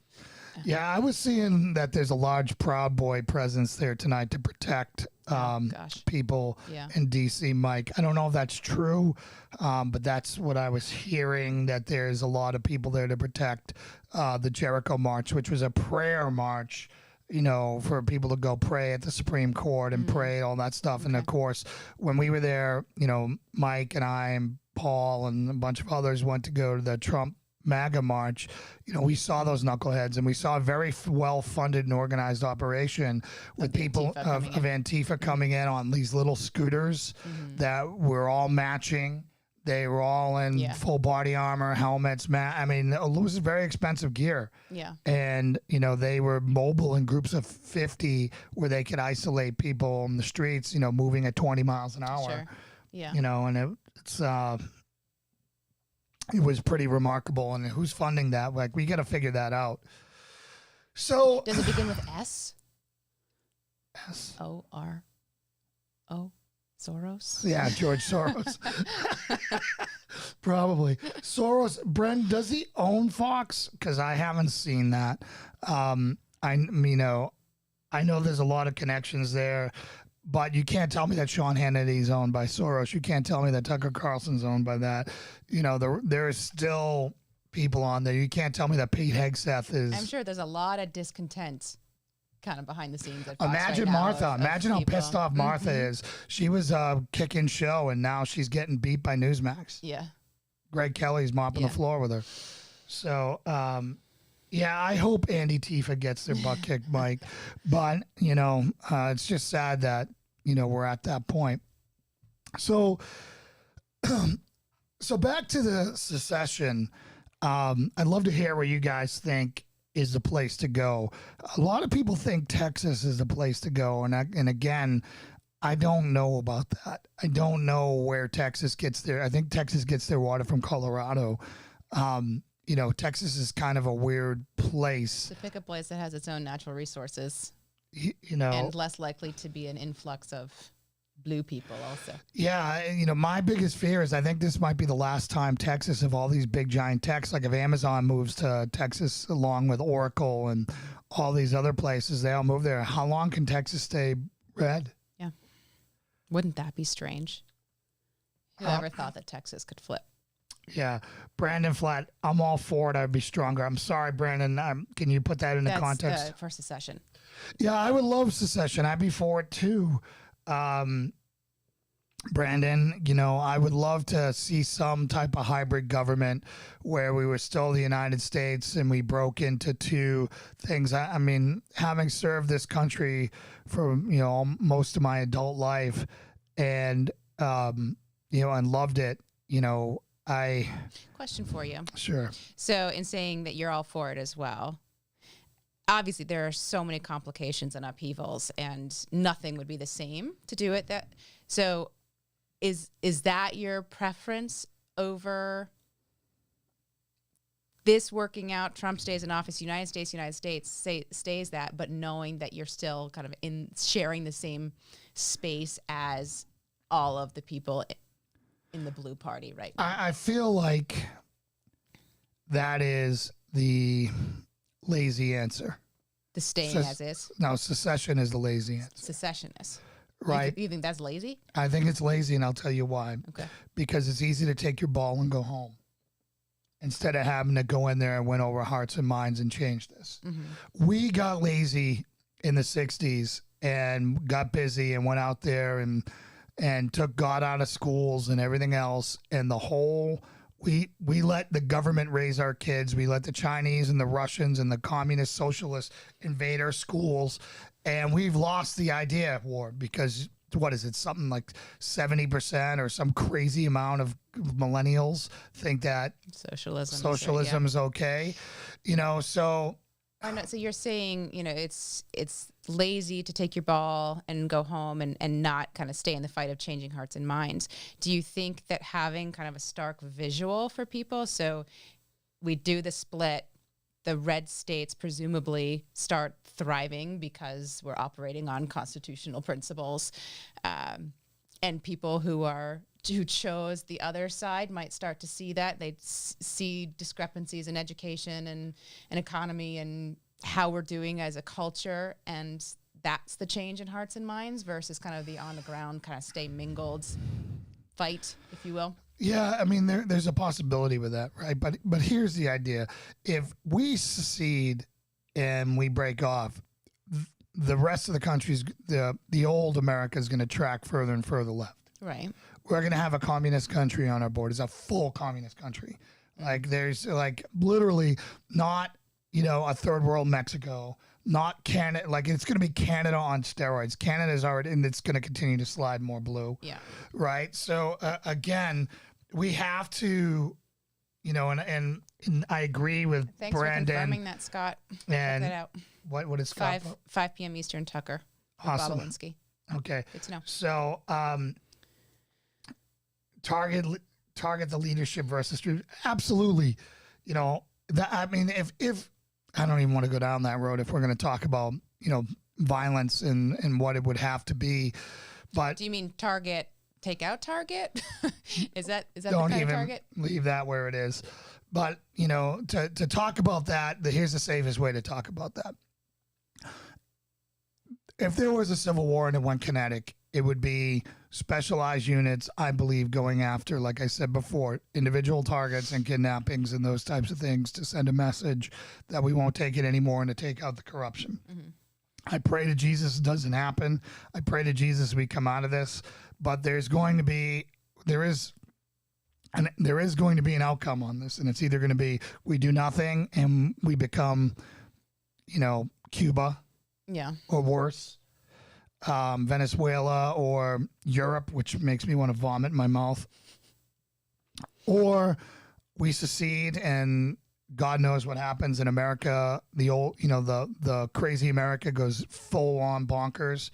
Yeah, I was seeing that there's a large Proud Boy presence there tonight to protect people in D.C., Mike. I don't know if that's true, but that's what I was hearing, that there's a lot of people there to protect the Jericho March, which was a prayer march, you know, for people to go pray at the Supreme Court and pray, all that stuff. Okay. And, of course, when we were there, you know, Mike and I and Paul and a bunch of others went to go to the Trump MAGA march. You know, we saw those knuckleheads, and we saw a very well-funded and organized operation with people of Antifa coming in on these little scooters that were all matching. They were all in full body armor, helmets. I mean, it was very expensive gear. Yeah. And, you know, they were mobile in groups of 50 where they could isolate people on the streets, you know, moving at 20 miles an hour. Sure. Yeah. You know, and it was pretty remarkable. And who's funding that? Like, we got to figure that out. So does it begin with S? SORO? Soros? Yeah, George Soros. Probably. Soros. Bren, does he own Fox? Because I haven't seen that. I know there's a lot of connections there. But you can't tell me that Sean Hannity's owned by Soros. You can't tell me that Tucker Carlson's owned by that. You know, there's still people on there. You can't tell me that Pete Hegseth is. I'm sure there's a lot of discontent kind of behind the scenes. At Fox Imagine right Martha. now Imagine how pissed off Martha is. She was kicking show, and now she's getting beat by Newsmax. Yeah. Greg Kelly's mopping the floor with her. So, yeah, I hope Andy Tifa gets their butt kicked, Mike. But, you know, it's just sad that, you know, we're at that point. So, so back to the secession. I'd love to hear what you guys think is the place to go. A lot of people think Texas is the place to go. And again, I don't know about that. I don't know where Texas gets their, I think Texas gets their water from Colorado. You know, Texas is kind of a weird place. To pick a place that has its own natural resources. You know. And less likely to be an influx of blue people also. Yeah, you know, my biggest fear is I think this might be the last time Texas, of all these big giant techs, like if Amazon moves to Texas along with Oracle and all these other places, they all move there. How long can Texas stay red? Yeah. Wouldn't that be strange? Whoever thought that Texas could flip? Yeah. Brandon Flatt, I'm all for it. I'd be stronger. I'm sorry, Brandon. Can you put that into context? For secession. Yeah, I would love secession. I'd be for it too. Brandon, I would love to see some type of hybrid government where we were still the United States and we broke into two things. I mean, having served this country for, most of my adult life and, and loved it, Question for you. Sure. So in saying that you're all for it as well, obviously there are so many complications and upheavals and nothing would be the same to do it. So is that your preference over this working out? Trump stays in office, United States stays that, but knowing that you're still kind of in sharing the same space as all of the people in the blue party right now. I feel like that is the lazy answer. The staying as is? No, secession is the lazy answer. Secessionists. Right. You think that's lazy? I think it's lazy, and I'll tell you why. Okay. Because it's easy to take your ball and go home instead of having to go in there and win over hearts and minds and change this. Mm-hmm. We got lazy in the 60s and got busy and went out there and took God out of schools and everything else. And we let the government raise our kids. We let the Chinese and the Russians and the communist socialists invade our schools. And we've lost the idea of war because, what is it, something like 70% or some crazy amount of millennials think that socialism is okay. So... I know, so you're saying, it's lazy to take your ball and go home and not kind of stay in the fight of changing hearts and minds. Do you think that having kind of a stark visual for people, so we do the split, the red states presumably start thriving because we're operating on constitutional principles, and people who chose the other side might start to see that. They'd see discrepancies in education and economy and how we're doing as a culture, and that's the change in hearts and minds versus kind of the on the ground kind of stay mingled fight, if you will. Yeah, I mean, there's a possibility with that, right? But here's the idea. If we secede and we break off, the rest of the country's, the old America is going to track further and further left. Right. We're going to have a communist country on our borders, a full communist country. Like there's like literally not, a third world Mexico, not Canada. Like it's going to be Canada on steroids. Canada's already, and it's going to continue to slide more blue. Yeah. Right. So again, we have to, and I agree with Thanks Brandon. Thanks for confirming that, Scott. And check that out. What is Scott? 5 p.m. Eastern, Tucker. Awesome. Bob Alinsky. Okay. Good to know. So, target the leadership versus truth. Absolutely. If I don't even want to go down that road if we're going to talk about, violence and what it would have to be. But do you mean take out Target? Is that the don't kind even of target? Leave that where it is. But, to talk about that, here's the safest way to talk about that. If there was a civil war and it went kinetic, it would be specialized units, I believe, going after, like I said before, individual targets and kidnappings and those types of things to send a message that we won't take it anymore and to take out the corruption. Mm-hmm. I pray to Jesus it doesn't happen. I pray to Jesus we come out of this. But there is going to be an outcome on this, and it's either going to be we do nothing and we become, Cuba. Yeah. Or worse, Venezuela or Europe, which makes me want to vomit in my mouth. Or we secede and God knows what happens in America. The old, the crazy America goes full on bonkers.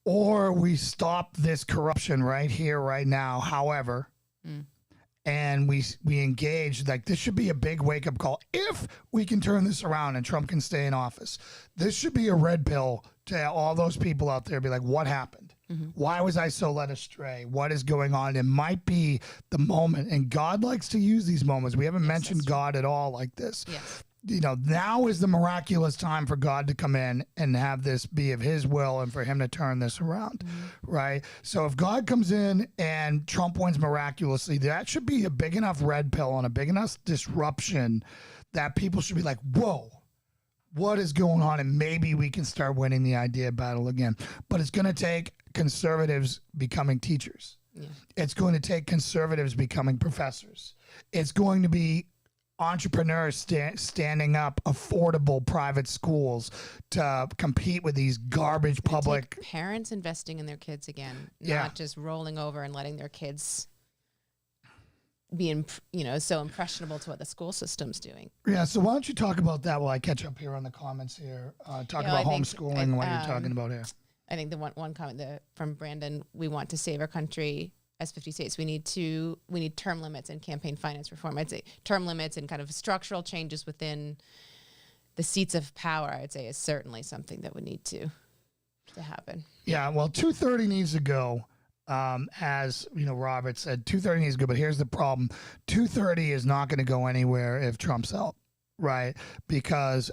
Or we stop this corruption right here, right now. However, and we engage, like this should be a big wake up call. If we can turn this around and Trump can stay in office, this should be a red pill to all those people out there. Be like, what happened? Mm-hmm. Why was I so led astray? What is going on? It might be the moment, and God likes to use these moments. We haven't mentioned God at all like this. Yes. Now is the miraculous time for God to come in and have this be of his will and for him to turn this around, right? So if God comes in and Trump wins miraculously, that should be a big enough red pill and a big enough disruption that people should be like, whoa, what is going on? And maybe we can start winning the idea battle again. But it's going to take conservatives becoming teachers. Yeah. It's going to take conservatives becoming professors. It's going to be entrepreneurs standing up affordable private schools to compete with these garbage public. Parents investing in their kids again, Yeah. not just rolling over and letting their kids be, so impressionable to what the school system's doing. Yeah, so why don't you talk about that while I catch up here on the comments here. Talk about homeschooling and what you're talking about here. I think the one comment from Brandon, we want to save our country as 50 states. We need term limits and campaign finance reform. I'd say term limits and kind of structural changes within the seats of power, I'd say, is certainly something that would need to happen. Yeah, well, 230 needs to go. As Robert said, 230 needs to go, but here's the problem. 230 is not going to go anywhere if Trump's out, right? Because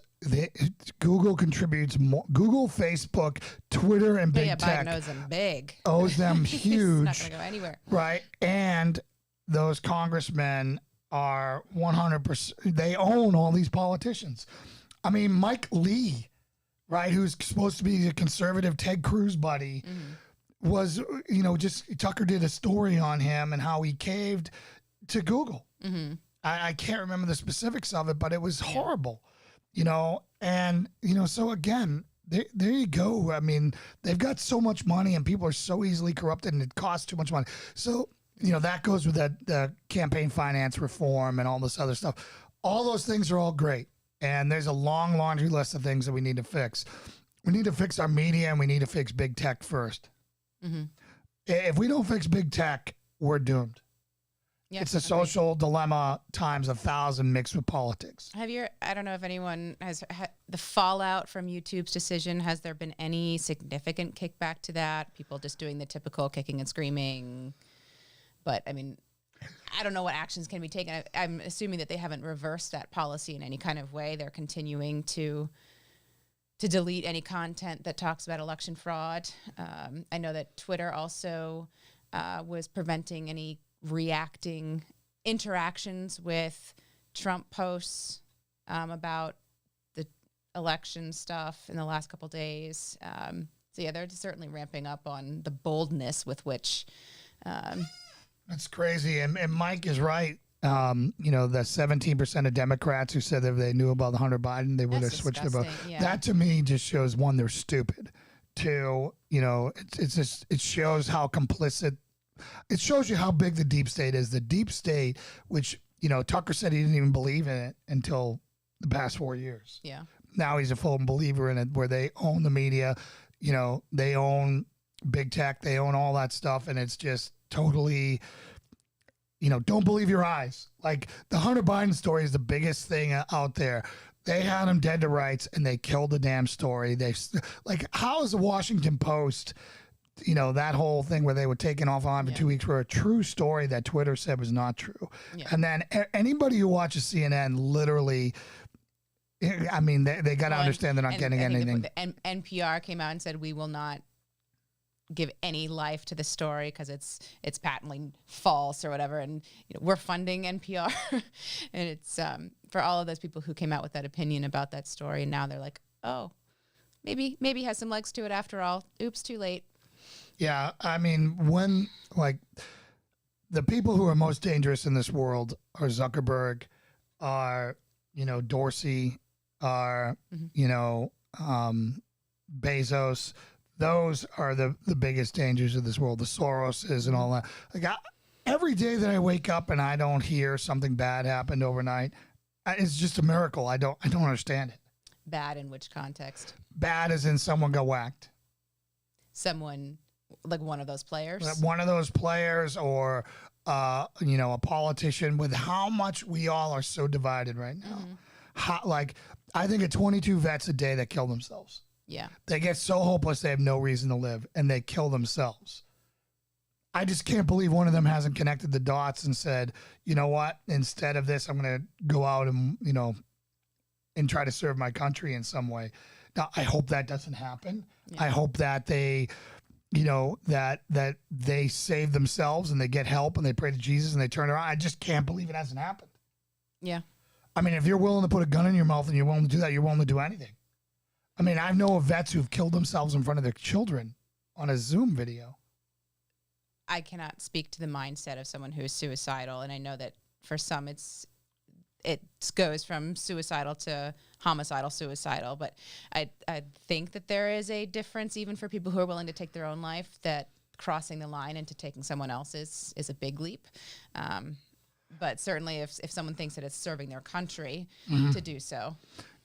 Google contributes more. Google, Facebook, Twitter, and big tech Biden owes them big. Owes them huge. It's not going to go anywhere. Right. And those congressmen are 100%, they own all these politicians. I mean, Mike Lee, right, who's supposed to be a conservative Ted Cruz buddy, was, Tucker did a story on him and how he caved to Google. Mm-hmm. I can't remember the specifics of it, but it was horrible, and, so again, there you go. I mean, they've got so much money and people are so easily corrupted and it costs too much money. So, that goes with the campaign finance reform and all this other stuff. All those things are all great. And there's a long laundry list of things that we need to fix. We need to fix our media and we need to fix big tech first. Mm-hmm. If we don't fix big tech, we're doomed. Yep, it's a social dilemma times 1,000 mixed with politics. I don't know if anyone has the fallout from YouTube's decision. Has there been any significant kickback to that? People just doing the typical kicking and screaming. But I mean, I don't know what actions can be taken. I'm assuming that they haven't reversed that policy in any kind of way. They're continuing to delete any content that talks about election fraud. I know that Twitter also was preventing any reacting interactions with Trump posts about the election stuff in the last couple days. So yeah, they're certainly ramping up on the boldness with which. That's crazy, and Mike is right. The 17% of Democrats who said that if they knew about the Hunter Biden, they would have switched their vote. Yeah. That to me just shows, one, they're stupid. Two, it shows how complicit. It shows you how big the deep state is. The deep state, which, Tucker said he didn't even believe in it until the past 4 years. Yeah. Now he's a full believer in it, where they own the media, they own big tech, they own all that stuff. And it's just totally, don't believe your eyes. Like the Hunter Biden story is the biggest thing out there. They had him dead to rights and they killed the damn story. How is the Washington Post, that whole thing where they were taken off on for 2 weeks for a true story that Twitter said was not true. Yeah. And then anybody who watches CNN literally, I mean, they got to understand they're not getting anything. NPR came out and said, we will not give any life to the story because it's patently false or whatever. And we're funding NPR. And it's for all of those people who came out with that opinion about that story. And now they're like, oh, maybe has some legs to it after all. Oops, too late. Yeah, I mean, when the people who are most dangerous in this world are Zuckerberg, are Dorsey, are Bezos. Those are the biggest dangers of this world. The Soroses and all that. Every day that I wake up and I don't hear something bad happened overnight, it's just a miracle. I don't understand it. Bad in which context? Bad as in someone got whacked. Someone like one of those players? One of those players, or a politician. With how much we all are so divided right now. Mm-hmm. I think of 22 vets a day that kill themselves. Yeah. They get so hopeless they have no reason to live, and they kill themselves. I just can't believe one of them hasn't connected the dots and said, you know what, instead of this, I'm going to go out and, and try to serve my country in some way. Now, I hope that doesn't happen. Yeah. I hope that they, that they save themselves and they get help and they pray to Jesus and they turn around. I just can't believe it hasn't happened. Yeah. I mean, if you're willing to put a gun in your mouth and you're willing to do that, you're willing to do anything. I mean, I know of vets who've killed themselves in front of their children on a Zoom video. I cannot speak to the mindset of someone who is suicidal, and I know that for some it goes from suicidal to homicidal, suicidal. But I think that there is a difference even for people who are willing to take their own life, that crossing the line into taking someone else's is a big leap. But certainly if someone thinks that it's serving their country to do so.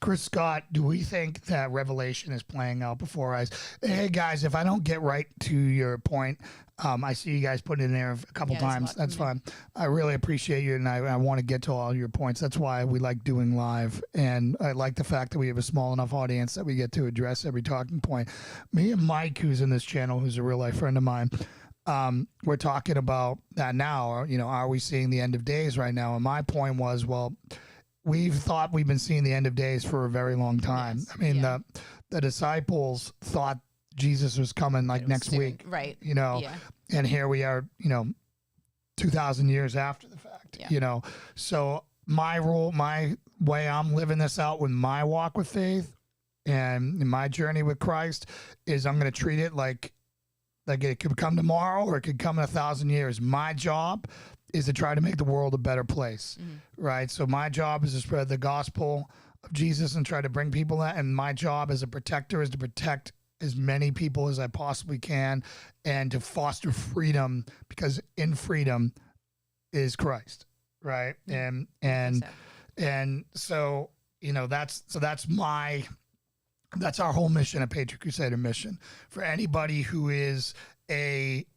Chris Scott, do we think that Revelation is playing out before our eyes? Hey, guys, if I don't get right to your point, I see you guys put it in there a couple times. That's fine. I really appreciate you, and I want to get to all your points. That's why we like doing live, and I like the fact that we have a small enough audience that we get to address every talking point. Me and Mike, who's in this channel, who's a real-life friend of mine, we're talking about that now. You know, are we seeing the end of days right now? And my point was, well, we've thought we've been seeing the end of days for a very long time. Yes. I mean, the disciples thought Jesus was coming like next week, right? You know, and here we are, you know, 2,000 years after the fact, you know. So my way I'm living this out with my walk with faith and in my journey with Christ is I'm going to treat it like it could come tomorrow or it could come in 1,000 years. My job is to try to make the world a better place, right? So my job is to spread the gospel of Jesus and try to bring people that. And my job as a protector is to protect as many people as I possibly can and to foster freedom, because in freedom is Christ, right? And so, you know, that's our whole mission at Patriot Crusader Mission. For anybody who is a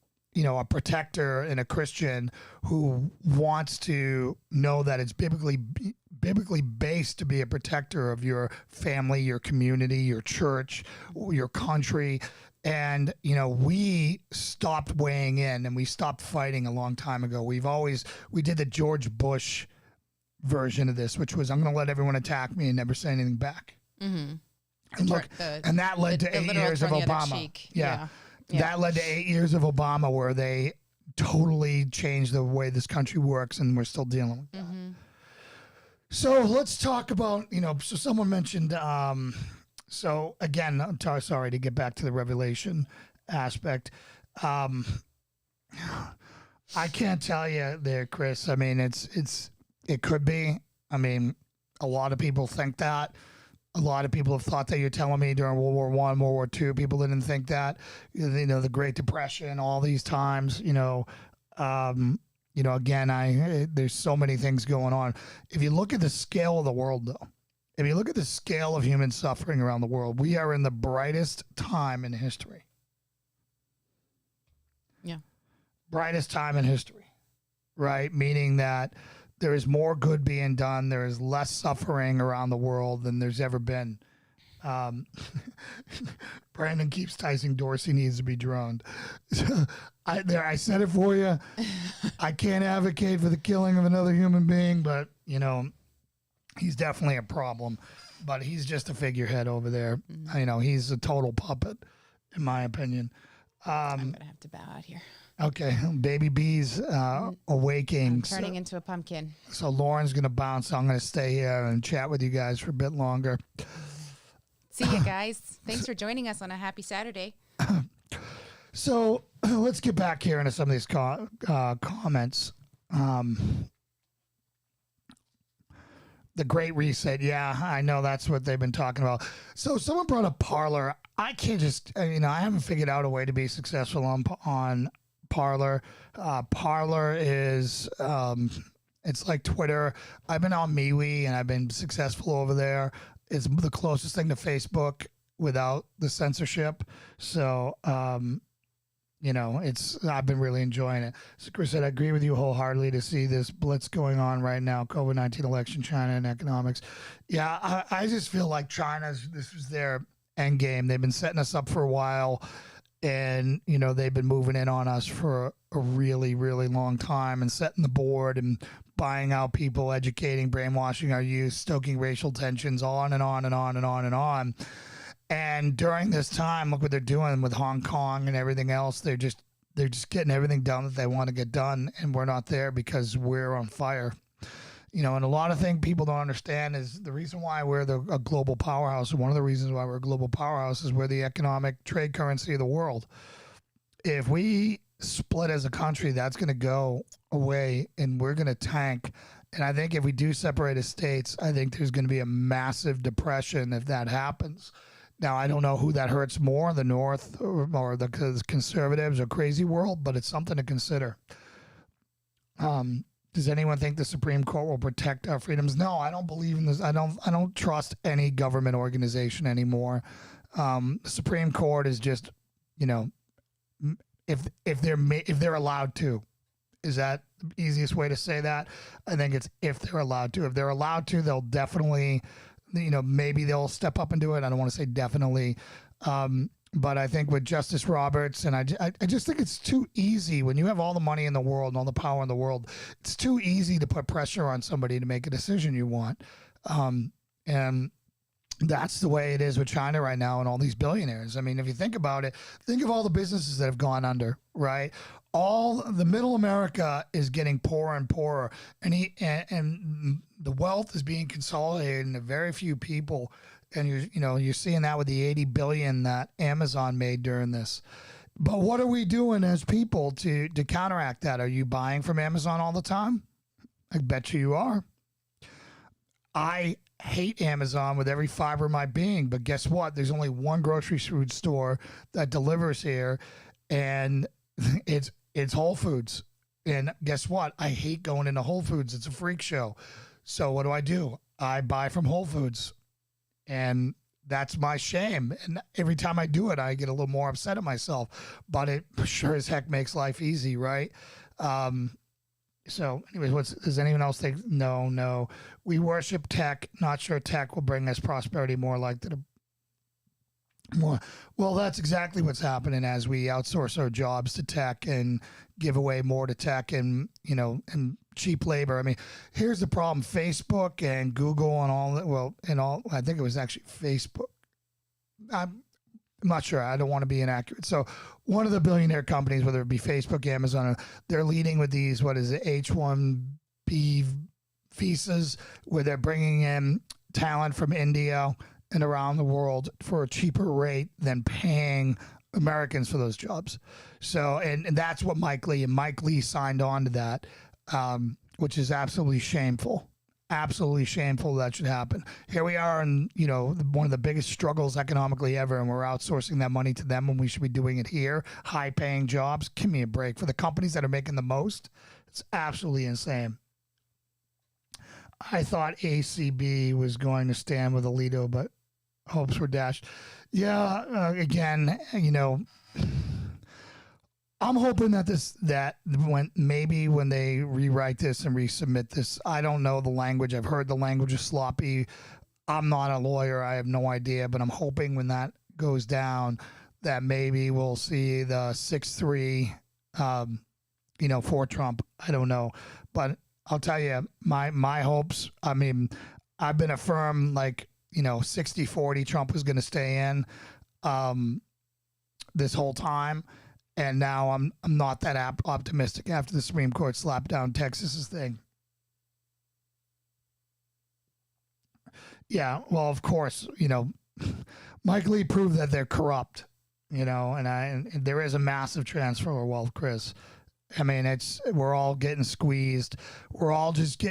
protector and a Christian who wants to know that it's biblically based to be a protector of your family, your community, your church, your country. And, you know, we stopped weighing in and we stopped fighting a long time ago. We did the George Bush version of this, which was, I'm going to let everyone attack me and never say anything back. And look, and that led to 8 years of Obama. That led to 8 years of Obama where they totally changed the way this country works, and we're still dealing with that. So let's talk about, so someone mentioned, so again, I'm sorry to get back to the Revelation aspect. I can't tell you there, Chris. I mean, it could be. I mean, a lot of people think that. A lot of people have thought that. You're telling me during World War I, World War II, people didn't think that. The Great Depression, all these times, again, there's so many things going on. If you look at the scale of the world, though, if you look at the scale of human suffering around the world, we are in the brightest time in history. Yeah. Brightest time in history, right? Meaning that there is more good being done. There is less suffering around the world than there's ever been. Brandon keeps typing Dorsey needs to be droned. I said it for you. I can't advocate for the killing of another human being, but, he's definitely a problem. But he's just a figurehead over there. He's a total puppet, in my opinion. I'm going to have to bow out here. Okay, baby B's awaking. I'm turning into a pumpkin. So Lauren's going to bounce. So I'm going to stay here and chat with you guys for a bit longer. See you guys. Thanks for joining us on a happy Saturday. So let's get back here into some of these comments. The Great Reset. Yeah, I know that's what they've been talking about. So someone brought up Parler. I can't I haven't figured out a way to be successful on Parler. Parler is, it's like Twitter. I've been on MeWe and I've been successful over there. It's the closest thing to Facebook without the censorship. So, I've been really enjoying it. So Chris said, I agree with you wholeheartedly to see this blitz going on right now, COVID-19 election, China and economics. Yeah, I just feel like this was their end game. They've been setting us up for a while. And, they've been moving in on us for a really, really long time and setting the board and buying out people, educating, brainwashing our youth, stoking racial tensions, on and on and on and on and on. And during this time, look what they're doing with Hong Kong and everything else. They're just getting everything done that they want to get done. And we're not there because we're on fire. And a lot of things people don't understand is the reason why we're a global powerhouse, and one of the reasons why we're a global powerhouse is we're the economic trade currency of the world. If we split as a country, that's going to go away and we're going to tank. And I think if we do separate as states, I think there's going to be a massive depression if that happens. Now, I don't know who that hurts more, the North or the conservatives or crazy world, but it's something to consider. Does anyone think the Supreme Court will protect our freedoms? No, I don't believe in this. I don't trust any government organization anymore. The Supreme Court is just, if they're allowed to. Is that the easiest way to say that? I think it's if they're allowed to. If they're allowed to, they'll definitely, maybe they'll step up and do it. I don't want to say definitely. But I think with Justice Roberts, and I just think it's too easy when you have all the money in the world and all the power in the world, it's too easy to put pressure on somebody to make a decision you want. And that's the way it is with China right now and all these billionaires. I mean, if you think about it, think of all the businesses that have gone under, right? All the middle America is getting poorer and poorer, and the wealth is being consolidated into very few people. And you're seeing that with the 80 billion that Amazon made during this. But what are we doing as people to counteract that? Are you buying from Amazon all the time? I bet you are. I hate Amazon with every fiber of my being, but guess what? There's only one grocery food store that delivers here, and it's Whole Foods. And guess what? I hate going into Whole Foods. It's a freak show. So what do? I buy from Whole Foods. And that's my shame. And every time I do it, I get a little more upset at myself. But it sure as heck makes life easy, right? So anyways, does anyone else think? No. We worship tech. Not sure tech will bring us prosperity, more like more. Well, that's exactly what's happening as we outsource our jobs to tech and give away more to tech and, and cheap labor. I mean, here's the problem. Facebook and Google and all that, I think it was actually Facebook. I'm not sure. I don't want to be inaccurate. So one of the billionaire companies, whether it be Facebook, Amazon, they're leading with these, H-1B visas, where they're bringing in talent from India and around the world for a cheaper rate than paying Americans for those jobs. So, and that's what Mike Lee signed on to that, which is absolutely shameful. Absolutely shameful that should happen. Here we are in, one of the biggest struggles economically ever, and we're outsourcing that money to them when we should be doing it here. High paying jobs. Give me a break. For the companies that are making the most, it's absolutely insane. I thought ACB was going to stand with Alito, but hopes were dashed. Yeah, again, I'm hoping that when they rewrite this and resubmit this, I don't know the language. I've heard the language is sloppy. I'm not a lawyer. I have no idea, but I'm hoping when that goes down that maybe we'll see the 6-3, for Trump. I don't know, but I'll tell you my hopes. I mean, I've been affirmed 60-40 Trump was going to stay in this whole time. And now I'm not that optimistic after the Supreme Court slapped down Texas's thing. Yeah, well, of course, Mike Lee proved that they're corrupt, and there is a massive transfer of wealth, Chris. I mean, we're all getting squeezed. We're all just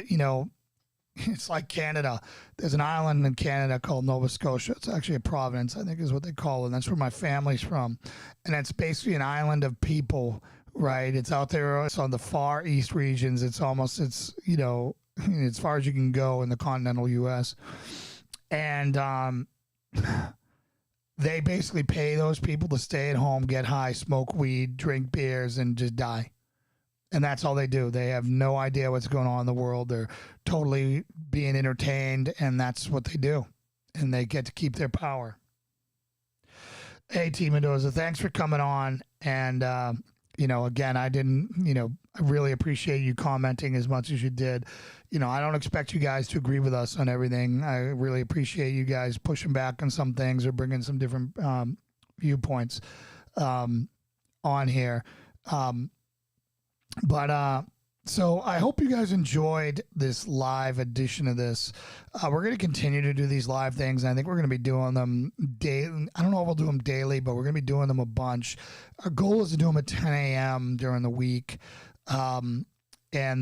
it's like Canada. There's an island in Canada called Nova Scotia. It's actually a province, I think is what they call it. And that's where my family's from. And it's basically an island of people, right? It's out there. It's on the far east regions. It's as far as you can go in the continental U.S. And they basically pay those people to stay at home, get high, smoke weed, drink beers, and just die. And that's all they do. They have no idea what's going on in the world. They're totally being entertained, and that's what they do. And they get to keep their power. Hey, T. Mendoza, thanks for coming on. And, again, I really appreciate you commenting as much as you did. I don't expect you guys to agree with us on everything. I really appreciate you guys pushing back on some things or bringing some different viewpoints on here. But So I hope you guys enjoyed this live edition of this. We're going to continue to do these live things. And I think we're going to be doing them daily. I don't know if we'll do them daily, but we're going to be doing them a bunch. Our goal is to do them at 10 a.m. during the week. And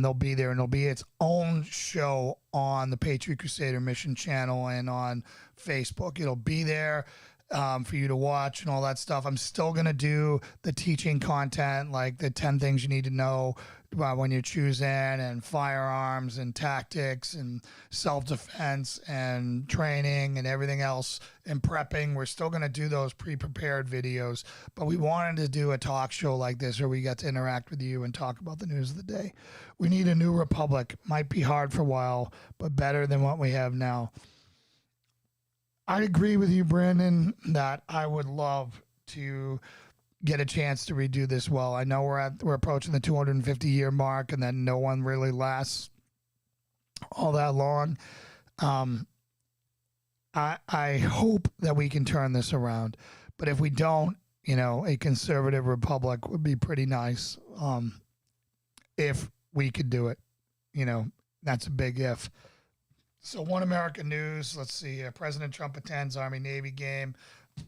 they'll be there, and it'll be its own show on the Patriot Crusader Mission channel and on Facebook. It'll be there for you to watch and all that stuff. I'm still going to do the teaching content, like the 10 things you need to know when you're choosing, and firearms and tactics and self-defense and training and everything else and prepping. We're still going to do those pre-prepared videos, but we wanted to do a talk show like this where we got to interact with you and talk about the news of the day. We need a new republic. Might be hard for a while, but better than what we have now. I agree with you, Brandon, that I would love to get a chance to redo this well. I know we're approaching the 250-year mark, and then no one really lasts all that long. I hope that we can turn this around, but if we don't, a conservative republic would be pretty nice. If we could do it, that's a big if. So One American News, let's see, President Trump attends Army-Navy game.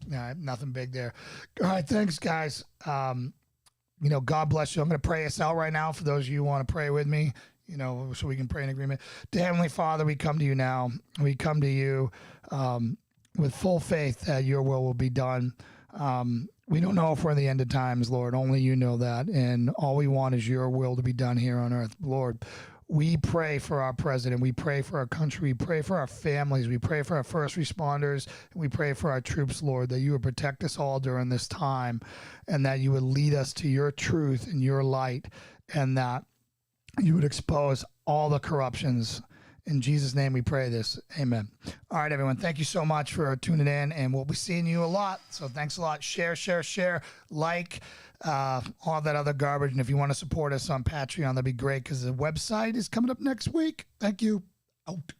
Nah, nothing big there. All right, thanks, guys. God bless you. I'm going to pray us out right now for those of you who want to pray with me, so we can pray in agreement. Dear Heavenly Father, we come to you now. We come to you with full faith that your will be done. We don't know if we're in the end of times, Lord. Only you know that. And all we want is your will to be done here on earth, Lord. We pray for our president. We pray for our country. We pray for our families. We pray for our first responders. And we pray for our troops, Lord, that you would protect us all during this time, and that you would lead us to your truth and your light, and that you would expose all the corruptions. In Jesus' name we pray this. Amen. All right, everyone. Thank you so much for tuning in, and we'll be seeing you a lot. So thanks a lot. Share, like, all that other garbage. And if you want to support us on Patreon, that'd be great, because the website is coming up next week. Thank you. Out.